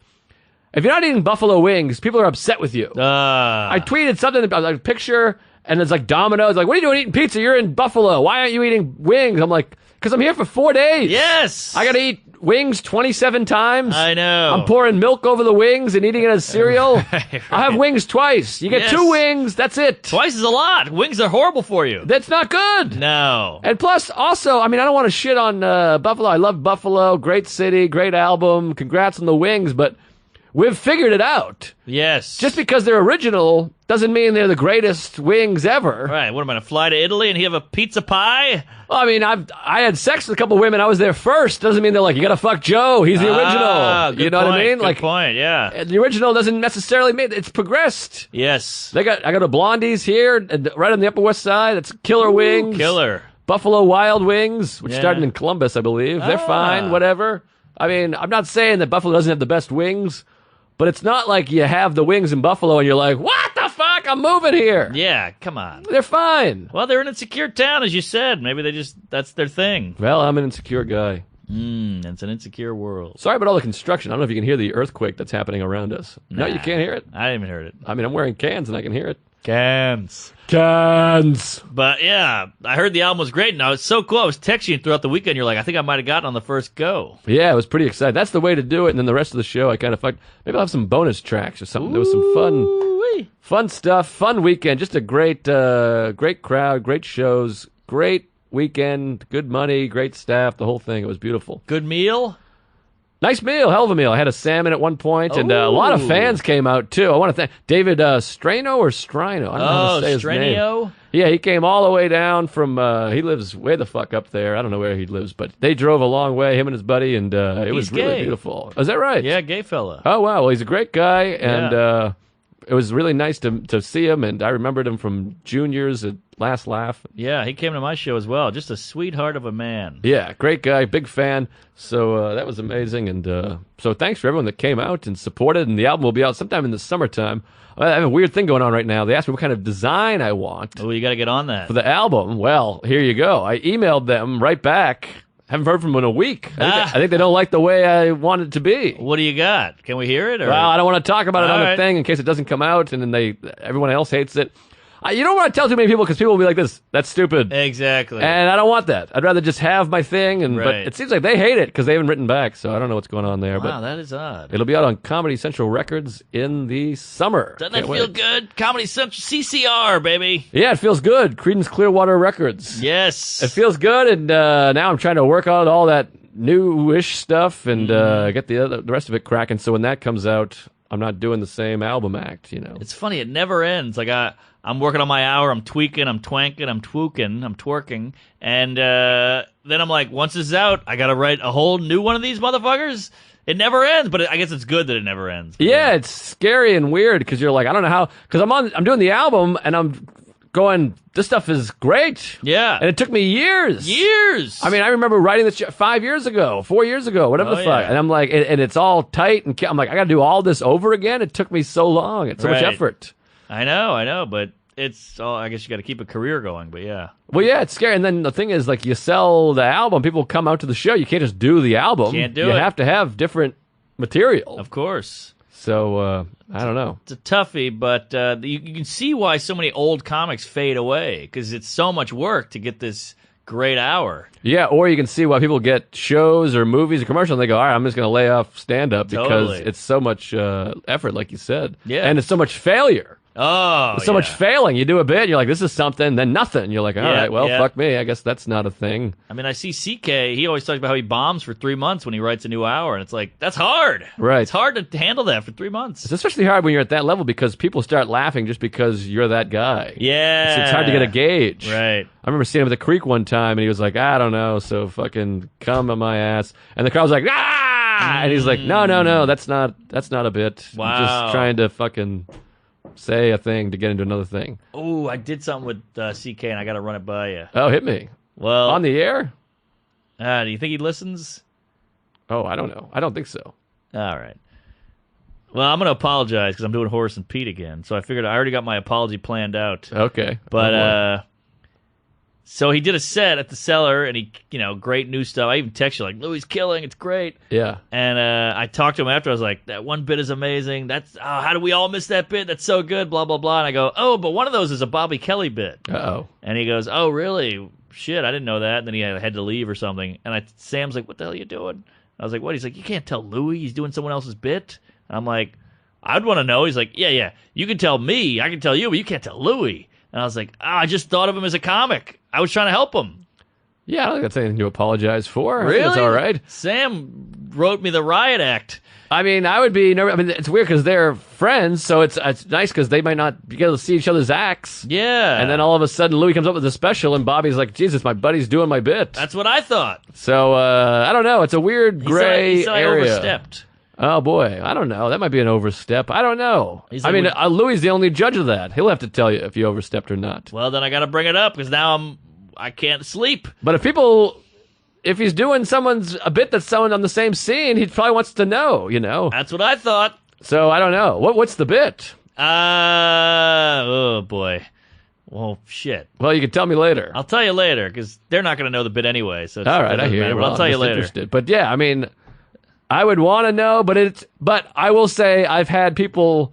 If you're not eating buffalo wings, people are upset with you. I tweeted something about a picture And it's like Domino's, like, what are you doing eating pizza? You're in Buffalo. Why aren't you eating wings? I'm like, because I'm here for 4 days. Yes. I got to eat wings 27 times. I know. I'm pouring milk over the wings and eating it as cereal. Right. I have wings twice. You get Yes. 2 wings. That's it. Twice is a lot. Wings are horrible for you. That's not good. No. And plus, also, I mean, I don't want to shit on Buffalo. I love Buffalo. Great city, great album. Congrats on the wings, but we've figured it out. Yes. Just because they're original doesn't mean they're the greatest wings ever. Right. What am I going to fly to Italy and you have a pizza pie? Well, I mean, I had sex with a couple women. I was there first. Doesn't mean they're like, you got to fuck Joe. He's the original. Good You know point, what I mean? Good Like, point. Yeah. the original doesn't necessarily mean it's progressed. Yes. I got a Blondie's here, and right on the Upper West Side. That's Killer Wings. Killer. Buffalo Wild Wings, which Yeah. started in Columbus, I believe. They're fine, whatever. I mean, I'm not saying that Buffalo doesn't have the best wings, but it's not like you have the wings in Buffalo and you're like, what the fuck? I'm moving here. Yeah. Come on. They're fine. Well, they're an insecure town, as you said. Maybe that's their thing. Well, I'm an insecure guy. It's an insecure world. Sorry about all the construction. I don't know if you can hear the earthquake that's happening around us. No, you can't hear it. I didn't even heard it. I mean, I'm wearing cans and I can hear it. Cans. Cans. But yeah, I heard the album was great, and it's so cool. I was texting you throughout the weekend. You're like, I think I might have gotten on the first go. Yeah, it was pretty exciting. That's the way to do it. And then the rest of the show, I kind of fucked. Maybe I'll have some bonus tracks or something. There was some fun stuff, fun weekend. Just a great crowd, great shows, great weekend, good money, great staff, the whole thing. It was beautiful. Good meal. Nice meal, hell of a meal. I had a salmon at one point, and a lot of fans came out too. I want to thank David Strano or Strino. I don't know how to say his name. Stranio? Yeah, he came all the way down from. He lives way the fuck up there. I don't know where he lives, but they drove a long way, him and his buddy, and it was really gay. beautiful. Is that right? Yeah, gay fella. Oh wow, well he's a great guy, and it was really nice to see him. And I remembered him from juniors at Last Laugh. Yeah, he came to my show as well. Just a sweetheart of a man. Yeah, great guy, big fan. So that was amazing, and so thanks for everyone that came out and supported. And the album will be out sometime in the summertime. I have a weird thing going on right now. They asked me what kind of design I want Oh, you got to get on that. for the album. Well, here you go. I emailed them right back. Haven't heard from them in a week. I think they don't like the way I want it to be. What do you got? Can we hear it? Or? Well, I don't want to talk about it on All the right. thing in case it doesn't come out, and then everyone else hates it. You don't want to tell too many people because people will be like this. That's stupid. Exactly. And I don't want that. I'd rather just have my thing. But Right. it seems like they hate it because they haven't written back. So I don't know what's going on there. Wow, But that is odd. it'll be out on Comedy Central Records in the summer. Doesn't that Can't feel wait. good? Comedy Central, CCR, baby. Yeah, it feels good. Creedence Clearwater Records. Yes. It feels good, and now I'm trying to work on all that new-ish stuff and get the rest of it cracking. So when that comes out, I'm not doing the same album act. It's funny. It never ends. Like I'm working on my hour. I'm tweaking. I'm twanking. I'm twooking. I'm twerking. And then I'm like, once this is out, I got to write a whole new one of these motherfuckers. It never ends, but I guess it's good that it never ends. Yeah, it's scary and weird because you're like, I don't know how, because I'm doing the album and I'm going, this stuff is great. Yeah. And it took me years. I mean, I remember writing this 5 years ago, 4 years ago, whatever Oh, the fuck. yeah. And I'm like, and it's all tight. And I'm like, I got to do all this over again. It took me so long. It's so much Right. effort. I know, but it's all, I guess you got to keep a career going, but yeah. Well, yeah, it's scary. And then the thing is, like, you sell the album, people come out to the show. You can't just do the album. Can't do you it. have to have different material. Of course. So, I don't know. It's a toughie, but you can see why so many old comics fade away because it's so much work to get this great hour. Yeah, or you can see why people get shows or movies or commercials and they go, all right, I'm just going to lay off stand-up because Totally. it's so much effort, like you said. Yeah. And it's so much failure. Oh, So much failing. You do a bit, you're like, this is something, then nothing. You're like, all Yeah, right, well, yeah. fuck me. I guess that's not a thing. I mean, I see CK. He always talks about how he bombs for 3 months when he writes a new hour, and it's like that's hard. Right. It's hard to handle that for 3 months. It's especially hard when you're at that level because people start laughing just because you're that guy. Yeah. It's hard to get a gauge. Right. I remember seeing him at the creek one time, and he was like, I don't know, so fucking come on my ass. And the crowd was like, ah! And he's like, no, that's not a bit. I'm Wow. just trying to fucking say a thing to get into another thing. Oh, I did something with CK, and I got to run it by you. Oh, hit me. Well, On the air? do you think he listens? Oh, I don't know. I don't think so. All right. Well, I'm going to apologize because I'm doing Horace and Pete again. So I figured I already got my apology planned out. Okay. But Oh, boy. So he did a set at the Cellar, and he, great new stuff. I even text you like, Louis killing, it's great. Yeah. And I talked to him after. I was like, that one bit is amazing. How do we all miss that bit? That's so good, blah, blah, blah. And I go, oh, but one of those is a Bobby Kelly bit. Uh-oh. And he goes, oh, really? Shit, I didn't know that. And then he had to leave or something. And Sam's like, what the hell are you doing? I was like, what? He's like, you can't tell Louis he's doing someone else's bit. And I'm like, I'd want to know. He's like, yeah, you can tell me. I can tell you, but you can't tell Louis. And I was like, I just thought of him as a comic. I was trying to help him. Yeah, I don't think that's anything to apologize for. Really? That's all right. Sam wrote me the riot act. I mean, I would be nervous. I mean, it's weird because they're friends, so it's nice because they might not be able to see each other's acts. Yeah. And then all of a sudden, Louis comes up with a special, and Bobby's like, Jesus, my buddy's doing my bit. That's what I thought. So, I don't know. It's a weird gray he said area. I overstepped. Oh, boy. I don't know. That might be an overstep. I don't know. He's I like, mean, Louis is the only judge of that. He'll have to tell you if you overstepped or not. Well, then I got to bring it up because now I can't sleep. But if he's doing a bit that's someone on the same scene, he probably wants to know, That's what I thought. So I don't know. What's the bit? Oh, boy. Well, shit. Well, you can tell me later. I'll tell you later because they're not going to know the bit anyway. So All right, I hear you. Well, I'll tell you I'm just later. interested. But yeah, I mean, I would want to know, but I will say I've had people,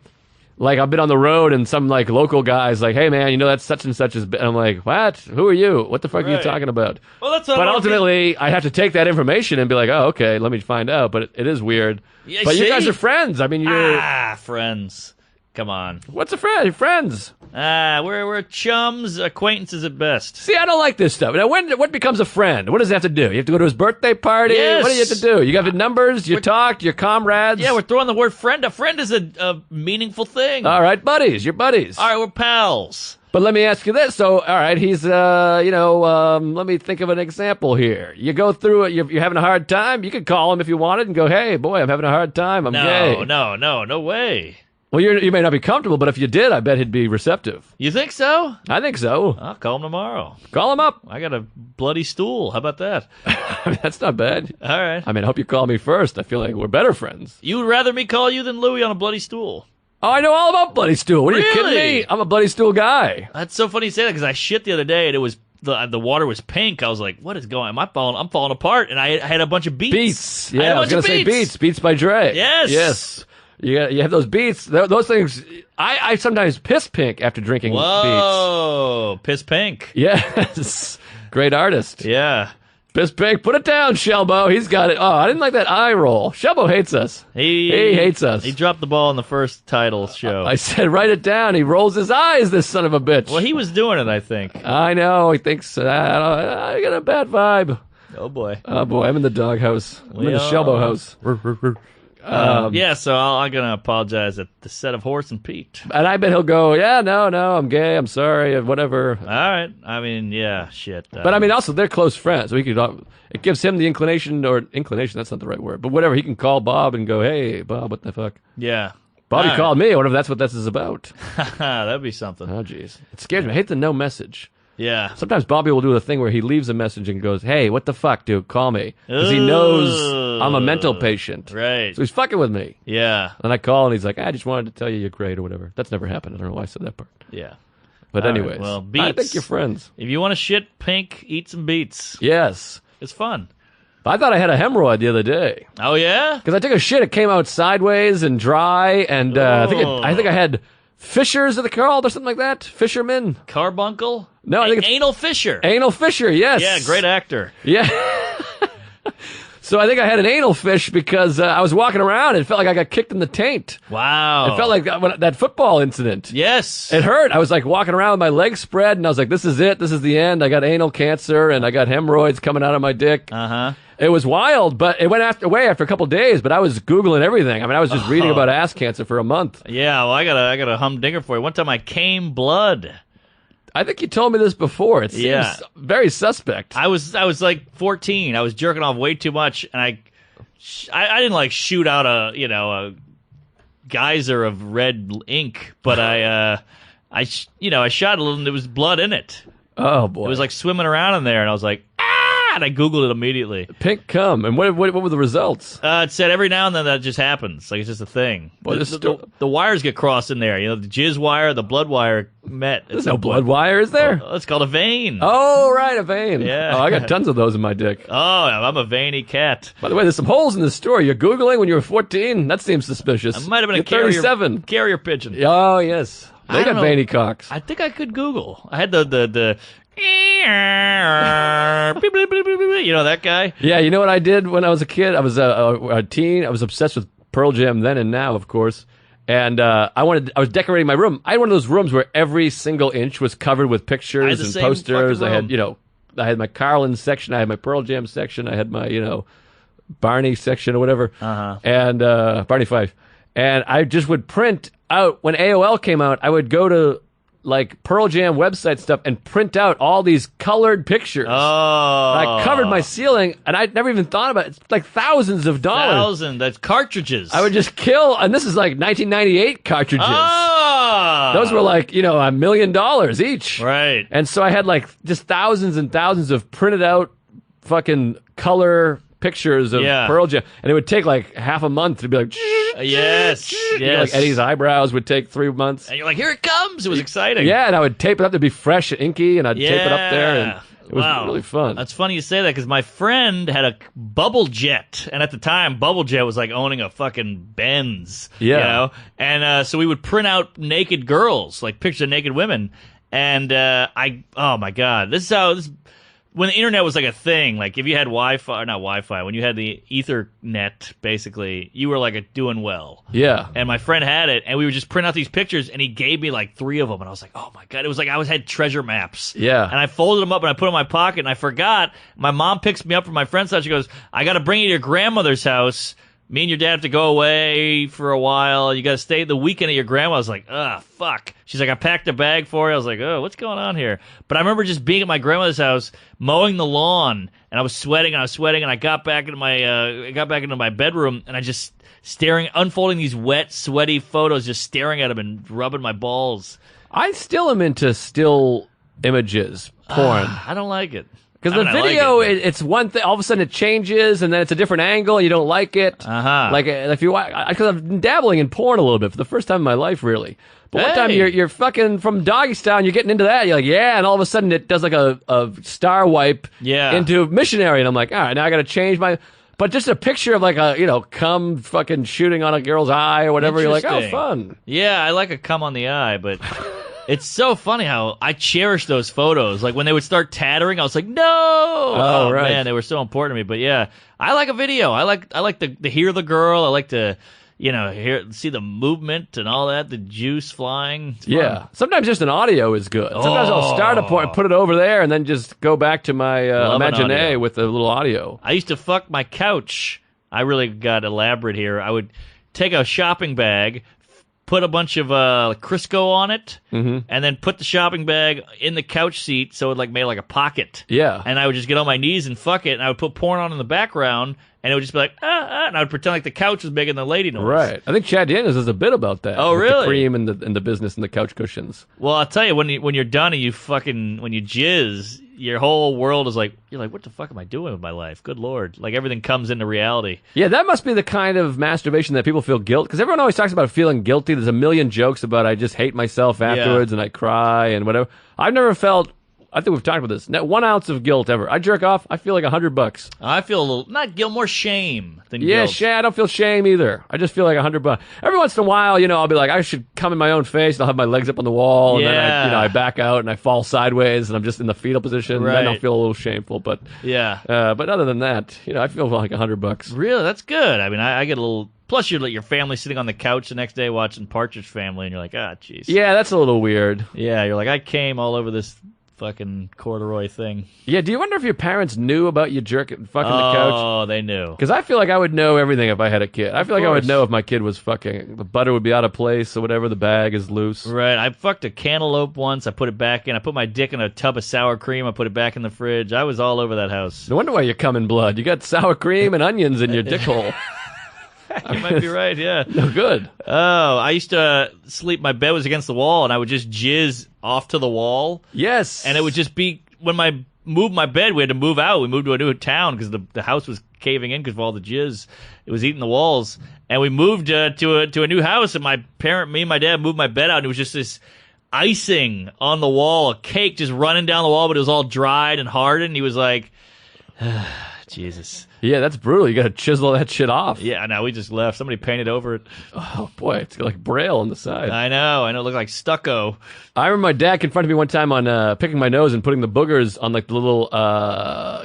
like I've been on the road and some like local guys like, hey man, that's such and such's bit. And I'm like, what? Who are you? What the fuck are you Right. talking about? Well, that's what But ultimately, I have to take that information and be like, oh, okay, let me find out. But it is weird. Yeah, but you see? guys are friends. I mean, you're. friends. Come on. What's a friend? You're friends. We're chums, acquaintances at best. See, I don't like this stuff. Now, what becomes a friend? What does it have to do? You have to go to his birthday party? Yes. What do you have to do? You got the numbers? You talked? You're comrades? Yeah, we're throwing the word friend. A friend is a meaningful thing. All right, buddies. You're buddies. All right, we're pals. But let me ask you this. So, all right, he's, let me think of an example here. You go through it. You're having a hard time. You could call him if you wanted and go, hey, boy, I'm having a hard time. I'm gay. No way. Well, you may not be comfortable, but if you did, I bet he'd be receptive. You think so? I think so. I'll call him tomorrow. Call him up. I got a bloody stool. How about that? I mean, that's not bad. All right. I mean, I hope you call me first. I feel like we're better friends. You would rather me call you than Louis on a bloody stool. Oh, I know all about Bloody Stool. What are you kidding Really? me? I'm a Bloody Stool guy. That's so funny you say that because I shit the other day and it was the water was pink. I was like, what is going on? I'm falling apart. And I had a bunch of beats. Beats. I had Yeah, a I was bunch going of to say beats. Beats. Beats by Dre. Yes. Yes. You have those beats. Those things. I sometimes piss pink after drinking beats. Whoa. Piss pink. Yes. Great artist. Yeah. Piss pink. Put it down, Shelbo. He's got it. Oh, I didn't like that eye roll. Shelbo hates us. He hates us. He dropped the ball in the first title show. I said, write it down. He rolls his eyes, this son of a bitch. Well, he was doing it, I think. I know. He thinks, I got a bad vibe. Oh, boy. Oh, boy. I'm in the doghouse. I'm in the are. Shelbo house. Yeah, so I'm going to apologize at the set of Horse and Pete. And I bet he'll go, yeah, no, I'm gay. I'm sorry, whatever. All right. I mean, yeah, shit. But I mean, also, they're close friends. So it gives him the inclination, that's not the right word, but whatever. He can call Bob and go, hey, Bob, what the fuck? Yeah. Bobby All right. called me. I wonder if that's what this is about. That'd be something. Oh, jeez. It scares me. I hate the no message. Yeah. Sometimes Bobby will do the thing where he leaves a message and goes, hey, what the fuck, dude? Call me. Because he knows I'm a mental patient. Right. So he's fucking with me. Yeah. And I call and he's like, I just wanted to tell you you're great or whatever. That's never happened. I don't know why I said that part. Yeah. But All right, anyways, well, I Beats. think you're friends. If you want to shit pink, eat some beets. Yes. It's fun. I thought I had a hemorrhoid the other day. Oh, yeah? Because I took a shit. It came out sideways and dry. And I think I had fissures, are they called, or something like that? Fisherman? Carbuncle? No, I think it's Anal Fisher. anal fissure, yes. Yeah, great actor. Yeah. So I think I had an anal fish because I was walking around and it felt like I got kicked in the taint. Wow. It felt like that football incident. Yes. It hurt. I was like walking around with my legs spread and I was like, this is it. This is the end. I got anal cancer and I got hemorrhoids coming out of my dick. Uh-huh. It was wild, but it went away after a couple of days, but I was Googling everything. I mean, I was just reading about ass cancer for a month. Yeah, well, I got a humdinger for you. One time I came blood. I think you told me this before. It seems Yeah. very suspect. I was like 14. I was jerking off way too much, and I didn't like shoot out a geyser of red ink, but I shot a little, and there was blood in it. Oh, boy. It was like swimming around in there, and I was like, ah! And I Googled it immediately. Pink cum. And what were the results? It said every now and then that just happens. Like, it's just a thing. Boy, The wires get crossed in there. You know, the jizz wire, the blood wire met. There's no blood wire, is there? Oh, it's called a vein. Oh, right, a vein. Yeah. Oh, I got tons of those in my dick. Oh, I'm a veiny cat. By the way, there's some holes in this story. You're Googling when you were 14? That seems suspicious. I might have been You're a 37. carrier pigeon. Oh, yes. They I got don't know. veiny cocks. I think I could Google. I had the you know that guy? Yeah, you know what I did when I was a kid? I was a teen. I was obsessed with Pearl Jam then and now, of course. And I was decorating my room. I had one of those rooms where every single inch was covered with I had pictures the and same posters. fucking I had, room. I had my Carlin section. I had my Pearl Jam section. I had my, Barney section or whatever. Uh-huh. And Barney Fife. And I just would print out, when AOL came out, I would go to like Pearl Jam website stuff and print out all these colored pictures. Oh, I covered my ceiling, and I'd never even thought about it. It's like thousands of dollars. That's cartridges. I would just kill, and this is like 1998 cartridges. Oh, Those were like, $1 million each. right. And so I had like just thousands and thousands of printed out fucking color pictures of Yeah. Pearl Jam. And it would take like half a month to be like, Yes, yes. like Eddie's eyebrows would take 3 months. And you're like, here it comes. It was exciting. Yeah, and I would tape it up to be fresh and inky, and I'd tape it up there, and it was Wow. really fun. That's funny you say that because my friend had a bubble jet, and at the time, bubble jet was like owning a fucking Benz. Yeah. You know? And so we would print out naked girls, like pictures of naked women. And oh my God, when the internet was like a thing, like if you had Wi-Fi, or not Wi-Fi, when you had the Ethernet, basically, you were like doing well. Yeah. And my friend had it, and we would just print out these pictures, and he gave me like 3 of them, and I was like, oh my God. It was like I had treasure maps. Yeah. And I folded them up, and I put them in my pocket, and I forgot. My mom picks me up from my friend's house. She goes, I got to bring you to your grandmother's house. Me and your dad have to go away for a while. You got to stay the weekend at your grandma. I was like, fuck. She's like, I packed a bag for you. I was like, oh, what's going on here? But I remember just being at my grandmother's house, mowing the lawn, and I was sweating, and I got back into my bedroom, and I just unfolding these wet, sweaty photos, just staring at them and rubbing my balls. I still am into still images, porn. I don't like it. Because I the mean, I like video, it, it's one thing. All of a sudden, it changes, and then it's a different angle. And you don't like it. Uh-huh. Like if you, because I've been dabbling in porn a little bit for the first time in my life, really. But one time Hey. you're fucking from doggy style, and you're getting into that. You're like, yeah, and all of a sudden it does like a star wipe into missionary, and I'm like, all right, now I got to change my. But just a picture of like a cum fucking shooting on a girl's eye or whatever. You're like, oh, Interesting. fun. Yeah, I like a cum on the eye, but it's so funny how I cherish those photos. Like when they would start tattering, I was like, no! Oh, right. man, they were so important to me. But yeah, I like a video. I like to hear the girl. I like to, see the movement and all that, the juice flying. It's fun. Yeah. Sometimes just an audio is good. Sometimes I'll start a porn, put it over there, and then just go back to my Love an Imaginé audio. with a little audio. I used to fuck my couch. I really got elaborate here. I would take a shopping bag, put a bunch of Crisco on it, and then put the shopping bag in the couch seat so it made like a pocket. Yeah. And I would just get on my knees and fuck it, and I would put porn on in the background, and it would just be like, and I would pretend like the couch was making the lady noise. Right. I think Chad Daniels has a bit about that. Oh, with really? The cream and the business and the couch cushions. Well, I'll tell you, when you're done and when you jizz, your whole world is you're like, what the fuck am I doing with my life? Good Lord. Like everything comes into reality. Yeah, that must be the kind of masturbation that people feel guilt. Because everyone always talks about feeling guilty. There's a million jokes about I just hate myself afterwards and I cry and whatever. I've never felt, I think we've talked about this, not 1 ounce of guilt ever. I jerk off, I feel like $100. I feel a little, not guilt, more shame than Yeah, guilt. I don't feel shame either. I just feel like $100. Every once in a while, I'll be like, I should come in my own face, and I'll have my legs up on the wall, and then I back out and I fall sideways, and I'm just in the fetal position, and then I'll Right. feel a little shameful. But Yeah. but other than that, I feel like $100. Really? That's good. I mean, I get a little. Plus, you're your family sitting on the couch the next day watching Partridge Family, and you're like, jeez. Yeah, that's a little weird. Yeah, you're like, I came all over this fucking corduroy thing. Yeah, do you wonder if your parents knew about you fucking the couch? Oh, they knew. Because I feel like I would know everything if I had a kid. I feel like I would course. know if my kid was fucking. The butter would be out of place or whatever. The bag is loose. Right. I fucked a cantaloupe once. I put it back in. I put my dick in a tub of sour cream. I put it back in the fridge. I was all over that house. No wonder why you're coming blood. You got sour cream and onions in your dick hole. You might be right, yeah. No good. Oh, I used to sleep. My bed was against the wall, and I would just jizz off to the wall. Yes. And it would just be when my move my bed. We had to move out. We moved to a new town because the house was caving in because of all the jizz. It was eating the walls. And we moved to a new house, and me and my dad moved my bed out, and it was just this icing on the wall, a cake just running down the wall, but it was all dried and hardened. He was like, Jesus. Yeah, that's brutal. You got to chisel that shit off. Yeah, no, we just left. Somebody painted over it. Oh, boy. It's got like Braille on the side. I know. It looked like stucco. I remember my dad confronted me one time on picking my nose and putting the boogers on like the little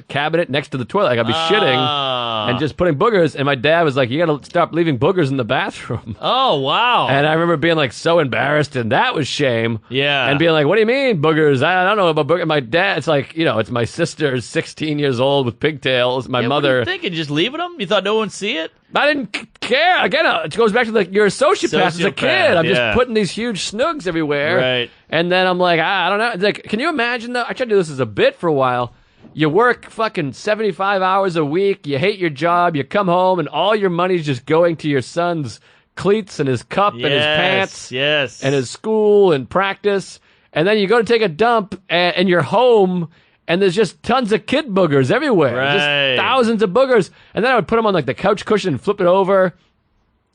cabinet next to the toilet. Like I'd be shitting and just putting boogers. And my dad was like, you got to stop leaving boogers in the bathroom. Oh, wow. And I remember being like so embarrassed, and that was shame. Yeah. And being like, what do you mean boogers? I don't know about boogers. My dad, it's like, it's my sister, 16 years old with pigtails. My mother. What are you thinking? Just leaving them? You thought no one would see it? I didn't care. Again, it goes back to you're a sociopath as a kid. I'm just putting these huge snugs everywhere. Right. And then I'm like, I don't know. It's like, can you imagine though? I tried to do this as a bit for a while. You work fucking 75 hours a week. You hate your job. You come home and all your money's just going to your son's cleats and his cup and his pants. Yes. And his school and practice. And then you go to take a dump and you're home. And there's just tons of kid boogers everywhere. Right. Just thousands of boogers. And then I would put them on like the couch cushion and flip it over.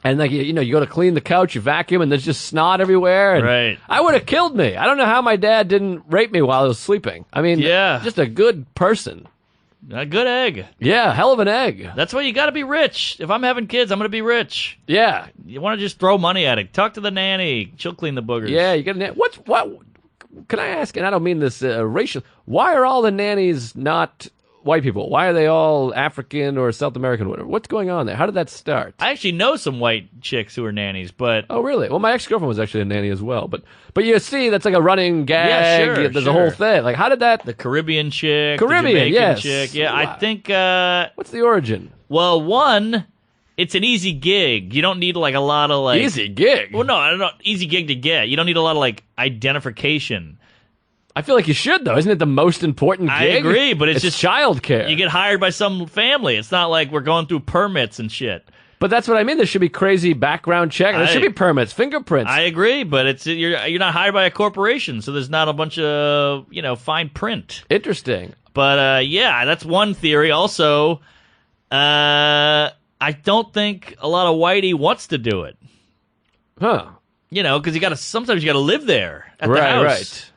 And like, you go to clean the couch, you vacuum, and there's just snot everywhere. And right. I would have killed me. I don't know how my dad didn't rape me while I was sleeping. I mean, just a good person. A good egg. Yeah, hell of an egg. That's why you got to be rich. If I'm having kids, I'm going to be rich. Yeah. You want to just throw money at it. Talk to the nanny. She'll clean the boogers. Yeah, you got what? Can I ask, and I don't mean this racial, why are all the nannies not white people? Why are they all African or South American, whatever? What's going on there? How did that start? I actually know some white chicks who are nannies, but... Oh, really? Well, my ex-girlfriend was actually a nanny as well. But you see, that's like a running gag. Yeah, sure, There's a whole thing. Like, how did that... The Caribbean chick, Caribbean, the Jamaican yes. chick. Yeah, Wow. I think... What's the origin? Well, one, it's an easy gig. You don't need, like, a lot of, like... Easy gig? Well, no, I don't know. Easy gig to get. You don't need a lot of, like, identification. I feel like you should, though. Isn't it the most important gig? I agree, but it's just childcare. You get hired by some family. It's not like we're going through permits and shit. But that's what I mean. There should be crazy background check. There should be permits, fingerprints. I agree, but you're not hired by a corporation, so there's not a bunch of fine print. Interesting. But yeah, that's one theory. Also, I don't think a lot of whitey wants to do it. Huh? Because sometimes you got to live there at the house. Right.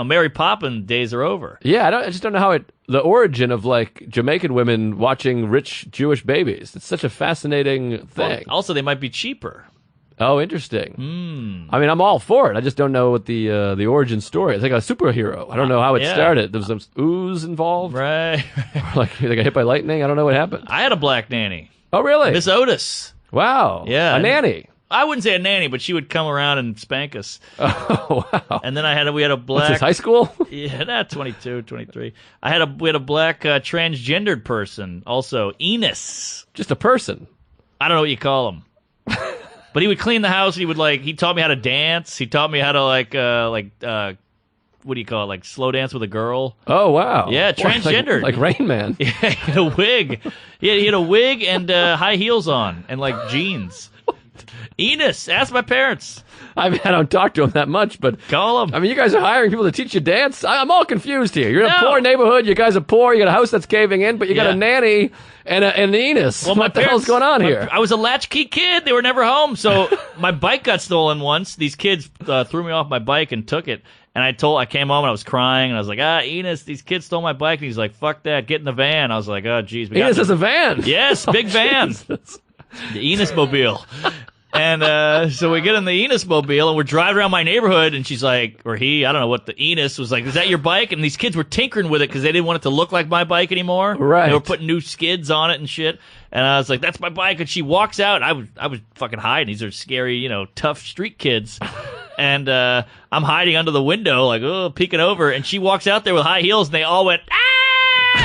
Mary Poppins days are over. Yeah, I just don't know how the origin of like Jamaican women watching rich Jewish babies. It's such a fascinating thing. Well, also, they might be cheaper. Oh, interesting. I mean, I'm all for it. I just don't know what the origin story. It's like a superhero. I don't know how it started. There was some ooze involved. Right. Like they got hit by lightning. I don't know what happened. I had a black nanny. Oh, really? Miss Otis. Wow. Yeah. A nanny. I wouldn't say a nanny, but she would come around and spank us. Oh, wow. And then we had a black... What's this, high school? Yeah, 22, 23. We had a black transgendered person also, Enos. Just a person. I don't know what you call him. But he would clean the house, and he taught me how to dance. He taught me how to what do you call it? Like slow dance with a girl. Oh, wow. Yeah, transgendered. Like Rain Man. Yeah, he had a wig. He had a wig and high heels on and like jeans. Enos, ask my parents. I mean, I don't talk to him that much, but call him. I mean, you guys are hiring people to teach you dance. I'm all confused here. You're in a poor neighborhood. You guys are poor. You got a house that's caving in, but you got a nanny and an Enos. Well, what the hell's going on here? I was a latchkey kid. They were never home, so my bike got stolen once. These kids threw me off my bike and took it. And I came home and I was crying and I was like, Enos, these kids stole my bike. And he's like, fuck that, get in the van. I was like, oh, geez. Enos has a van. Yes, big van. The Enos Mobile. And so we get in the Enos Mobile and we're driving around my neighborhood and she's like, or he, I don't know what the Enos was like, is that your bike? And these kids were tinkering with it because they didn't want it to look like my bike anymore. Right. They were putting new skids on it and shit. And I was like, that's my bike. And she walks out. I was fucking hiding. These are scary, tough street kids. And I'm hiding under the window, like, peeking over. And she walks out there with high heels and they all went, ah!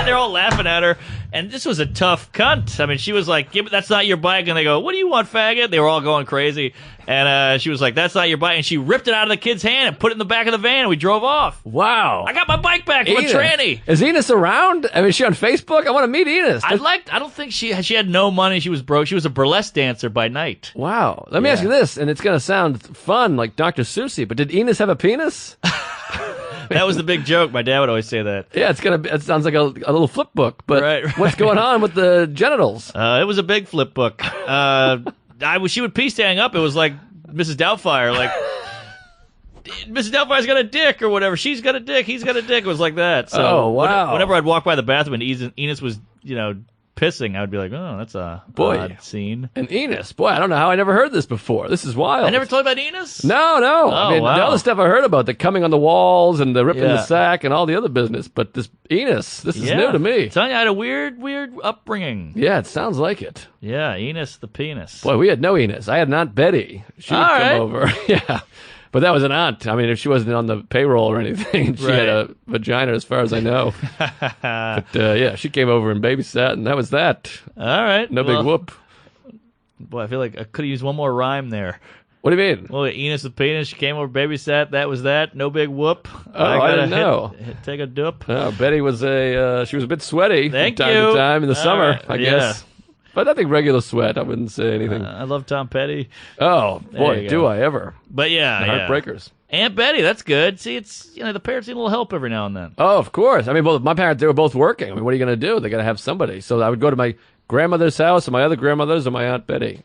They're all laughing at her. And this was a tough cunt. I mean, she was like, that's not your bike. And they go, what do you want, faggot? They were all going crazy. And she was like, that's not your bike. And she ripped it out of the kid's hand and put it in the back of the van. And we drove off. Wow. I got my bike back from a tranny. Is Enos around? I mean, is she on Facebook? I want to meet Enos. I don't think she had no money. She was broke. She was a burlesque dancer by night. Wow. Let me ask you this, and it's going to sound fun like Dr. Seussy, but did Enos have a penis? That was the big joke. My dad would always say that. Yeah, it sounds like a little flip book, but Right. what's going on with the genitals? It was a big flip book. She would pee standing up. It was like Mrs. Doubtfire, like Mrs. Doubtfire's got a dick or whatever. She's got a dick. He's got a dick. It was like that. So Oh, wow. whenever I'd walk by the bathroom and Enos was, pissing, I would be like, oh, that's a Boy. odd scene. And Enos, boy, I don't know how I never heard this before. This is wild. I never told you about Enos? No. I mean, wow. the other stuff I heard about, the coming on the walls and the ripping Yeah. the sack and all the other business, but this Enos, this is new to me. I'm telling you, I had a weird upbringing. Yeah, it sounds like it. Yeah, Enos the penis. Boy, we had no Enos. I had an Aunt Betty. She would All come right. over. Yeah. But that was an aunt. I mean, if she wasn't on the payroll or anything, she had a vagina as far as I know. But yeah, she came over and babysat, and that was that. All right. No big whoop. Boy, I feel like I could have used one more rhyme there. What do you mean? Well, Enos the penis, she came over, babysat, that was that. No big whoop. Oh, I gotta didn't know. Take a dup. Betty was she was a bit sweaty Thank from time you. to time in the All summer, right. I Yeah. guess. But I think regular sweat, I wouldn't say anything. I love Tom Petty. Oh, boy, you do go. I ever. But yeah, The Heartbreakers. Aunt Betty, that's good. See, it's the parents need a little help every now and then. Oh, of course. I mean, well, my parents, they were both working. I mean, what are you going to do? They got to have somebody. So I would go to my grandmother's house, and my other grandmother's, or my Aunt Betty.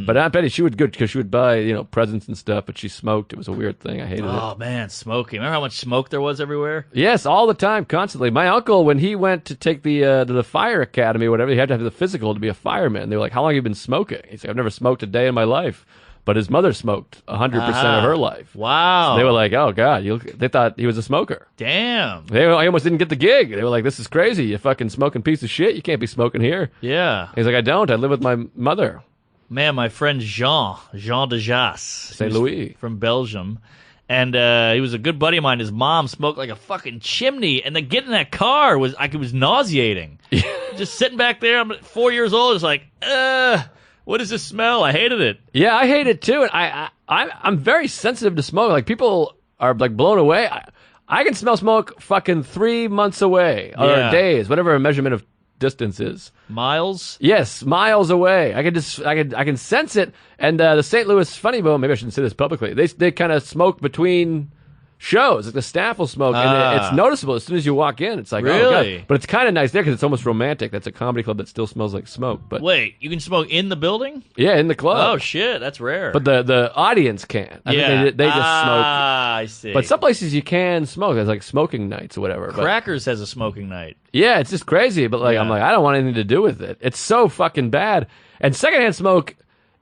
But Aunt Betty, she would go because she would buy, presents and stuff, but she smoked. It was a weird thing. I hated it. Oh man, smoking. Remember how much smoke there was everywhere? Yes, all the time, constantly. My uncle, when he went to take to the fire academy or whatever, he had to have the physical to be a fireman. They were like, "How long have you been smoking?" He's like, "I've never smoked a day in my life." But his mother smoked 100% of her life. Wow. They were like, "Oh God," they thought he was a smoker. damn. I almost didn't get the gig. They were like, "This is crazy. You fucking smoking piece of shit. You can't be smoking here." Yeah. He's like, "I don't. I live with my mother." Man, my friend Jean de Jas. St. Louis. From Belgium. And he was a good buddy of mine. His mom smoked like a fucking chimney. And then getting in that car was nauseating. Just sitting back there, I'm 4 years old, it's like, what is this smell? I hated it. Yeah, I hate it too, and I'm very sensitive to smoke. Like people are like blown away. I can smell smoke fucking 3 months away or Yeah. days, whatever a measurement of distance is. Miles? Yes, miles away. I can sense it. And the St. Louis Funny Bone, maybe I shouldn't say this publicly. They kind of smoke between shows. Like the staff will smoke, and it's noticeable as soon as you walk in. It's like, oh Really? God. But it's kind of nice there because it's almost romantic. That's a comedy club that still smells like smoke. But Wait, you can smoke in the building? yeah, in the club. Oh, shit, that's rare. But the audience can't. I think they just smoke. I see. But some places you can smoke. There's like smoking nights or whatever. But Crackers has a smoking night. yeah, it's just crazy. But like, Yeah. I'm like, I don't want anything to do with it. It's so fucking bad. And secondhand smoke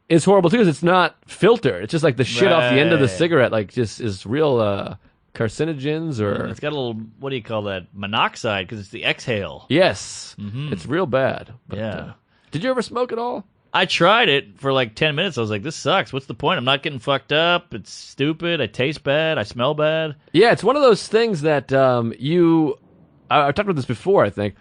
is horrible too because it's not filtered. It's just like the shit off the end of the Right. cigarette, like just is real carcinogens or It's got a little, what do you call that? Monoxide, because it's the exhale. yes, it's real bad. But, Yeah. did you ever smoke at all? I tried it for like 10 minutes. I was like, this sucks. What's the point? I'm not getting fucked up. It's stupid. I taste bad. I smell bad. Yeah, it's one of those things that I've talked about this before, I think.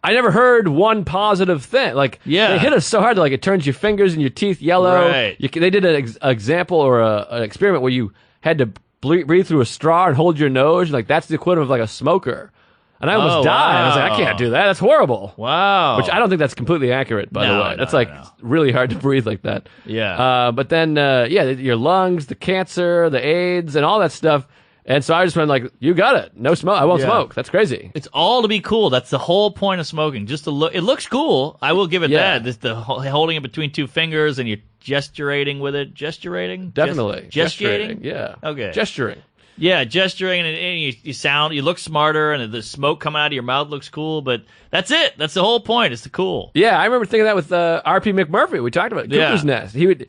I never heard one positive thing. Like, Yeah. they hit us so hard that like it turns your fingers and your teeth yellow. Right. They did an example or an experiment where you had to breathe through a straw and hold your nose. Like that's the equivalent of like a smoker. And I almost Oh, died. I was like, I wow. can't do that. That's horrible. Wow. Which I don't think that's completely accurate, by the No, way. no, That's like no. really hard to breathe like that. Yeah. But then, your lungs, the cancer, the AIDS, and all that stuff. And so I just went like, you got it. No smoke. I won't Yeah. smoke. That's crazy. It's all to be cool. That's the whole point of smoking. Just to look. It looks cool. I will give it Yeah. that. This the holding it between two fingers and you're gesturating with it. Gesturating? Definitely. Gesturating? Yeah. Okay. Gesturing. Yeah, gesturing and you look smarter and the smoke coming out of your mouth looks cool. But that's it. That's the whole point. It's the cool. Yeah, I remember thinking that with R.P. McMurphy. We talked about it. Yeah. Cuckoo's Nest. He'd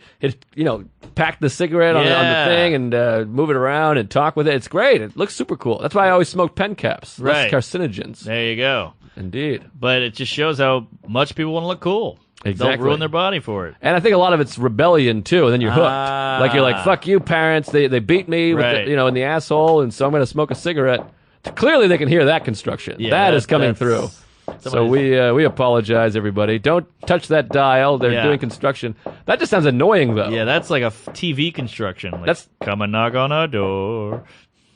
pack the cigarette on the Yeah. thing and move it around and talk with it. It's great. It looks super cool. That's why I always smoke pen caps. Right. Less carcinogens. There you go. Indeed. But it just shows how much people want to look cool. Exactly. They'll ruin their body for it. And I think a lot of it's rebellion too, and then you're hooked. Ah. Like you're like, "Fuck you, parents! They beat me with Right. in the asshole, and so I'm going to smoke a cigarette." Clearly, they can hear that construction. Yeah, that is coming that's- through. So somebody's- we apologize, everybody. Don't touch that dial. They're Yeah. doing construction. That just sounds annoying, though. Yeah, that's like a TV construction. Like, That's- come and knock on our door.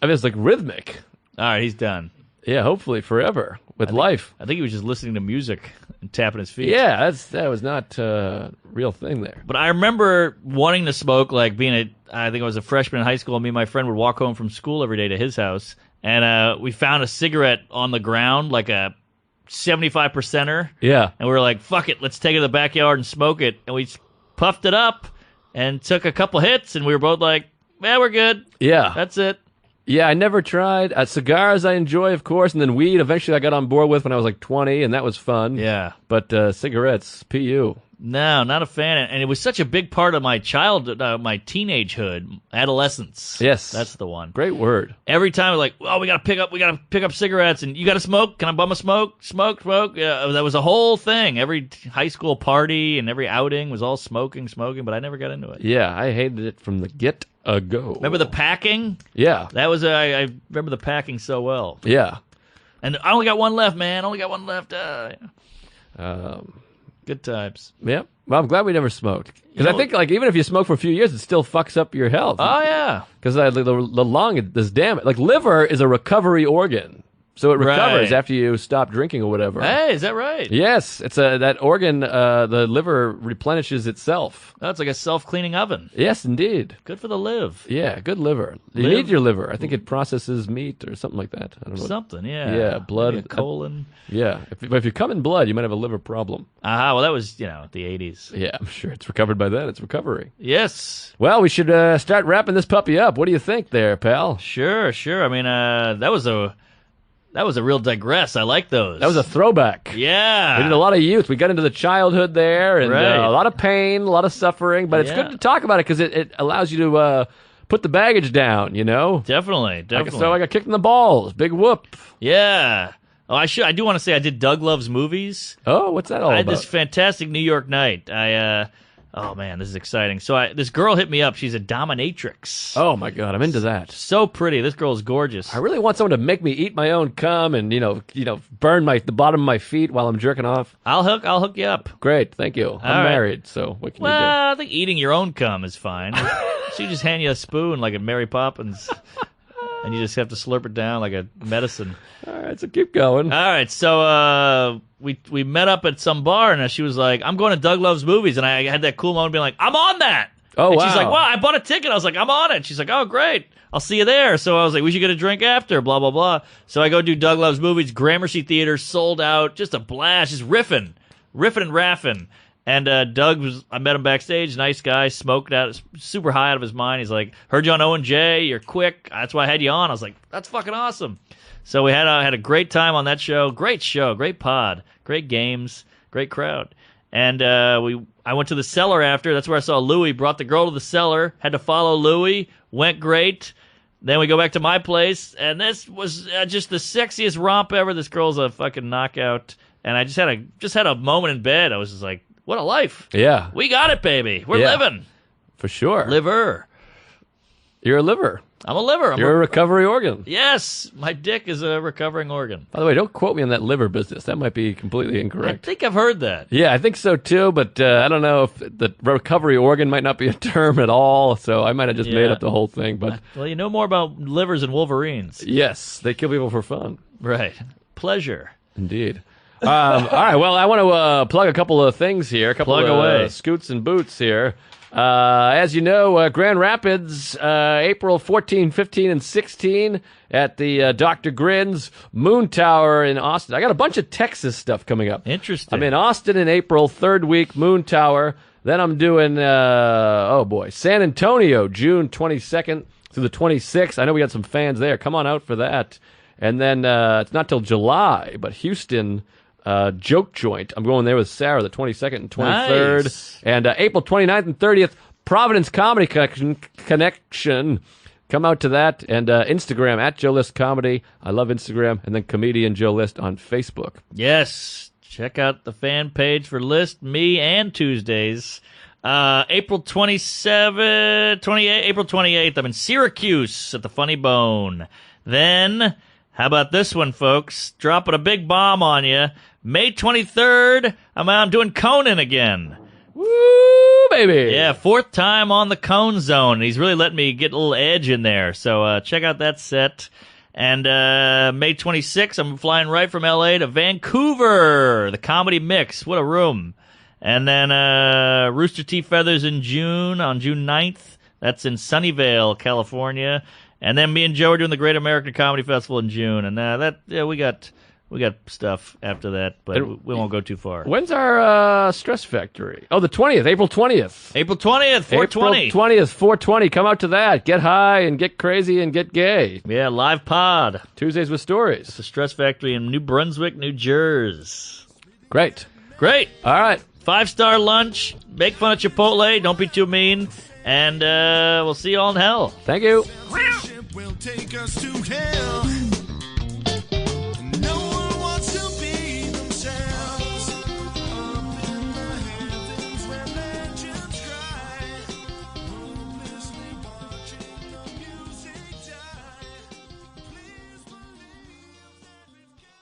I mean, it's like rhythmic. All right, he's done. Yeah, hopefully forever with life. I think he was just listening to music and tapping his feet. Yeah, that was not a real thing there. But I remember wanting to smoke, like I think I was a freshman in high school, and me and my friend would walk home from school every day to his house, and we found a cigarette on the ground, like a 75%er. Yeah. And we were like, fuck it, let's take it to the backyard and smoke it. And we puffed it up and took a couple hits, and we were both like, yeah, we're good. Yeah. That's it. Yeah, I never tried. Cigars I enjoy, of course, and then weed eventually I got on board with when I was like 20, and that was fun. Yeah. But cigarettes, PU. No, not a fan. And it was such a big part of my childhood, my teenagehood, adolescence. Yes. That's the one. Great word. Every time we're like, oh, we gotta pick up cigarettes, and you gotta smoke. Can I bum a smoke? Smoke. Yeah, that was a whole thing. Every high school party and every outing was all smoking, but I never got into it. Yeah, I hated it from the get-go. Remember the packing? Yeah. That was I remember the packing so well. Yeah. And I only got one left, man. Only got one left. Good times. Yeah. Well, I'm glad we never smoked. Because I think, like, even if you smoke for a few years, it still fucks up your health. Oh, yeah. Because the lung is damaged. Like, liver is a recovery organ. So it recovers Right. after you stop drinking or whatever. Hey, is that right? Yes. It's that organ, the liver replenishes itself. Oh, it's like a self-cleaning oven. Yes, indeed. Good for the live. Yeah, good liver. You Liv- need your liver. I think it processes meat or something like that. I don't know. Something, yeah. Yeah, blood. Maybe a colon. Yeah. If you come in blood, you might have a liver problem. Well, that was, the 80s. Yeah, I'm sure it's recovered by then. It's recovery. Yes. Well, we should start wrapping this puppy up. What do you think there, pal? Sure. I mean, that was a real digress. I like those. That was a throwback. Yeah. We did a lot of youth. We got into the childhood there, and Right. a lot of pain, a lot of suffering. But it's Yeah. good to talk about it because it allows you to put the baggage down. You know. Definitely. So I got kicked in the balls. Big whoop. Yeah. Oh, I do want to say I did Doug Loves Movies. Oh, what's that all I had about? this fantastic New York night. Oh man, this is exciting. So this girl hit me up. She's a dominatrix. Oh my God, I'm into that. So pretty. This girl is gorgeous. I really want someone to make me eat my own cum and burn the bottom of my feet while I'm jerking off. I'll hook you up. Great, thank you. I'm right. married, so what can you Well, I think eating your own cum is fine. She just hand you a spoon like a Mary Poppins, and you just have to slurp it down like a medicine. do? All right, so keep going. All right, so we met up at some bar, and she was like, "I'm going to Doug Loves Movies," and I had that cool moment being like, "I'm on that." Oh, and wow. She's like, "Wow, I bought a ticket." I was like, "I'm on it." She's like, "Oh, great. I'll see you there." So I was like, "We should get a drink after." Blah blah blah. So I go do Doug Loves Movies, Gramercy Theater, sold out, just a blast, just riffing and raffing. And I met him backstage, nice guy, smoked out, super high out of his mind. He's like, "Heard you on O and J, you're quick. That's why I had you on." I was like, "That's fucking awesome." So we had a great time on that show, great pod, great games, great crowd. And I went to the cellar after. That's where I saw Louie. Brought the girl to the cellar. Had to follow Louie. Went great. Then we go back to my place, and this was just the sexiest romp ever. This girl's a fucking knockout. And I just had a moment in bed. I was just like, what a life. Yeah, We got it, baby. We're Yeah. living. for sure. Liver. You're a liver. I'm a liver. You're a recovery organ. Yes, my dick is a recovering organ. By the way, don't quote me on that liver business. That might be completely I incorrect. think I've heard that. Yeah, I think so too, but I don't know if the recovery organ might not be a term at all, so I might have just made Yeah. up the whole thing. But Well, you know more about livers than Wolverines. yes, they kill people for fun. Right. Pleasure. Indeed. All right, well, I want to plug a couple of things here, a couple Plug of away. scoots and boots here. As you know, Grand Rapids, April 14, 15, and 16 at the Dr. Grin's Moon Tower in Austin. I got a bunch of Texas stuff coming up. Interesting. I'm in Austin in April, third week, Moon Tower. Then I'm doing, San Antonio, June 22nd through the 26th. I know we got some fans there. Come on out for that. And then it's not till July, but Houston, Joke Joint. I'm going there with Sarah the 22nd and 23rd. Nice. And April 29th and 30th, Providence Comedy Connection. Come out to that. And Instagram, at Joe List Comedy. I love Instagram. And then Comedian Joe List on Facebook. Yes. Check out the fan page for List, me, and Tuesdays. April 28th, I'm in Syracuse at the Funny Bone. Then, how about this one, folks? Dropping a big bomb on you. May 23rd, I'm doing Conan again. Woo, baby. Yeah, fourth time on the Cone Zone. He's really letting me get a little edge in there. So check out that set. And May 26th, I'm flying right from L.A. to Vancouver. The Comedy Mix. What a room. And then Rooster Teeth Feathers in June, on June 9th. That's in Sunnyvale, California. And then me and Joe are doing the Great American Comedy Festival in June, and we got stuff after that, but we won't go too far. When's our Stress Factory? Oh, the 20th, April 20th. April 20th, 420. April 20th, 420. Come out to that. Get high and get crazy and get gay. Yeah, live pod. Tuesdays with Stories. It's the Stress Factory in New Brunswick, New Jersey. Great. All right. 5-star lunch. Make fun of Chipotle. Don't be too mean. And we'll see you all in hell. Thank you. Ship will take us to hell.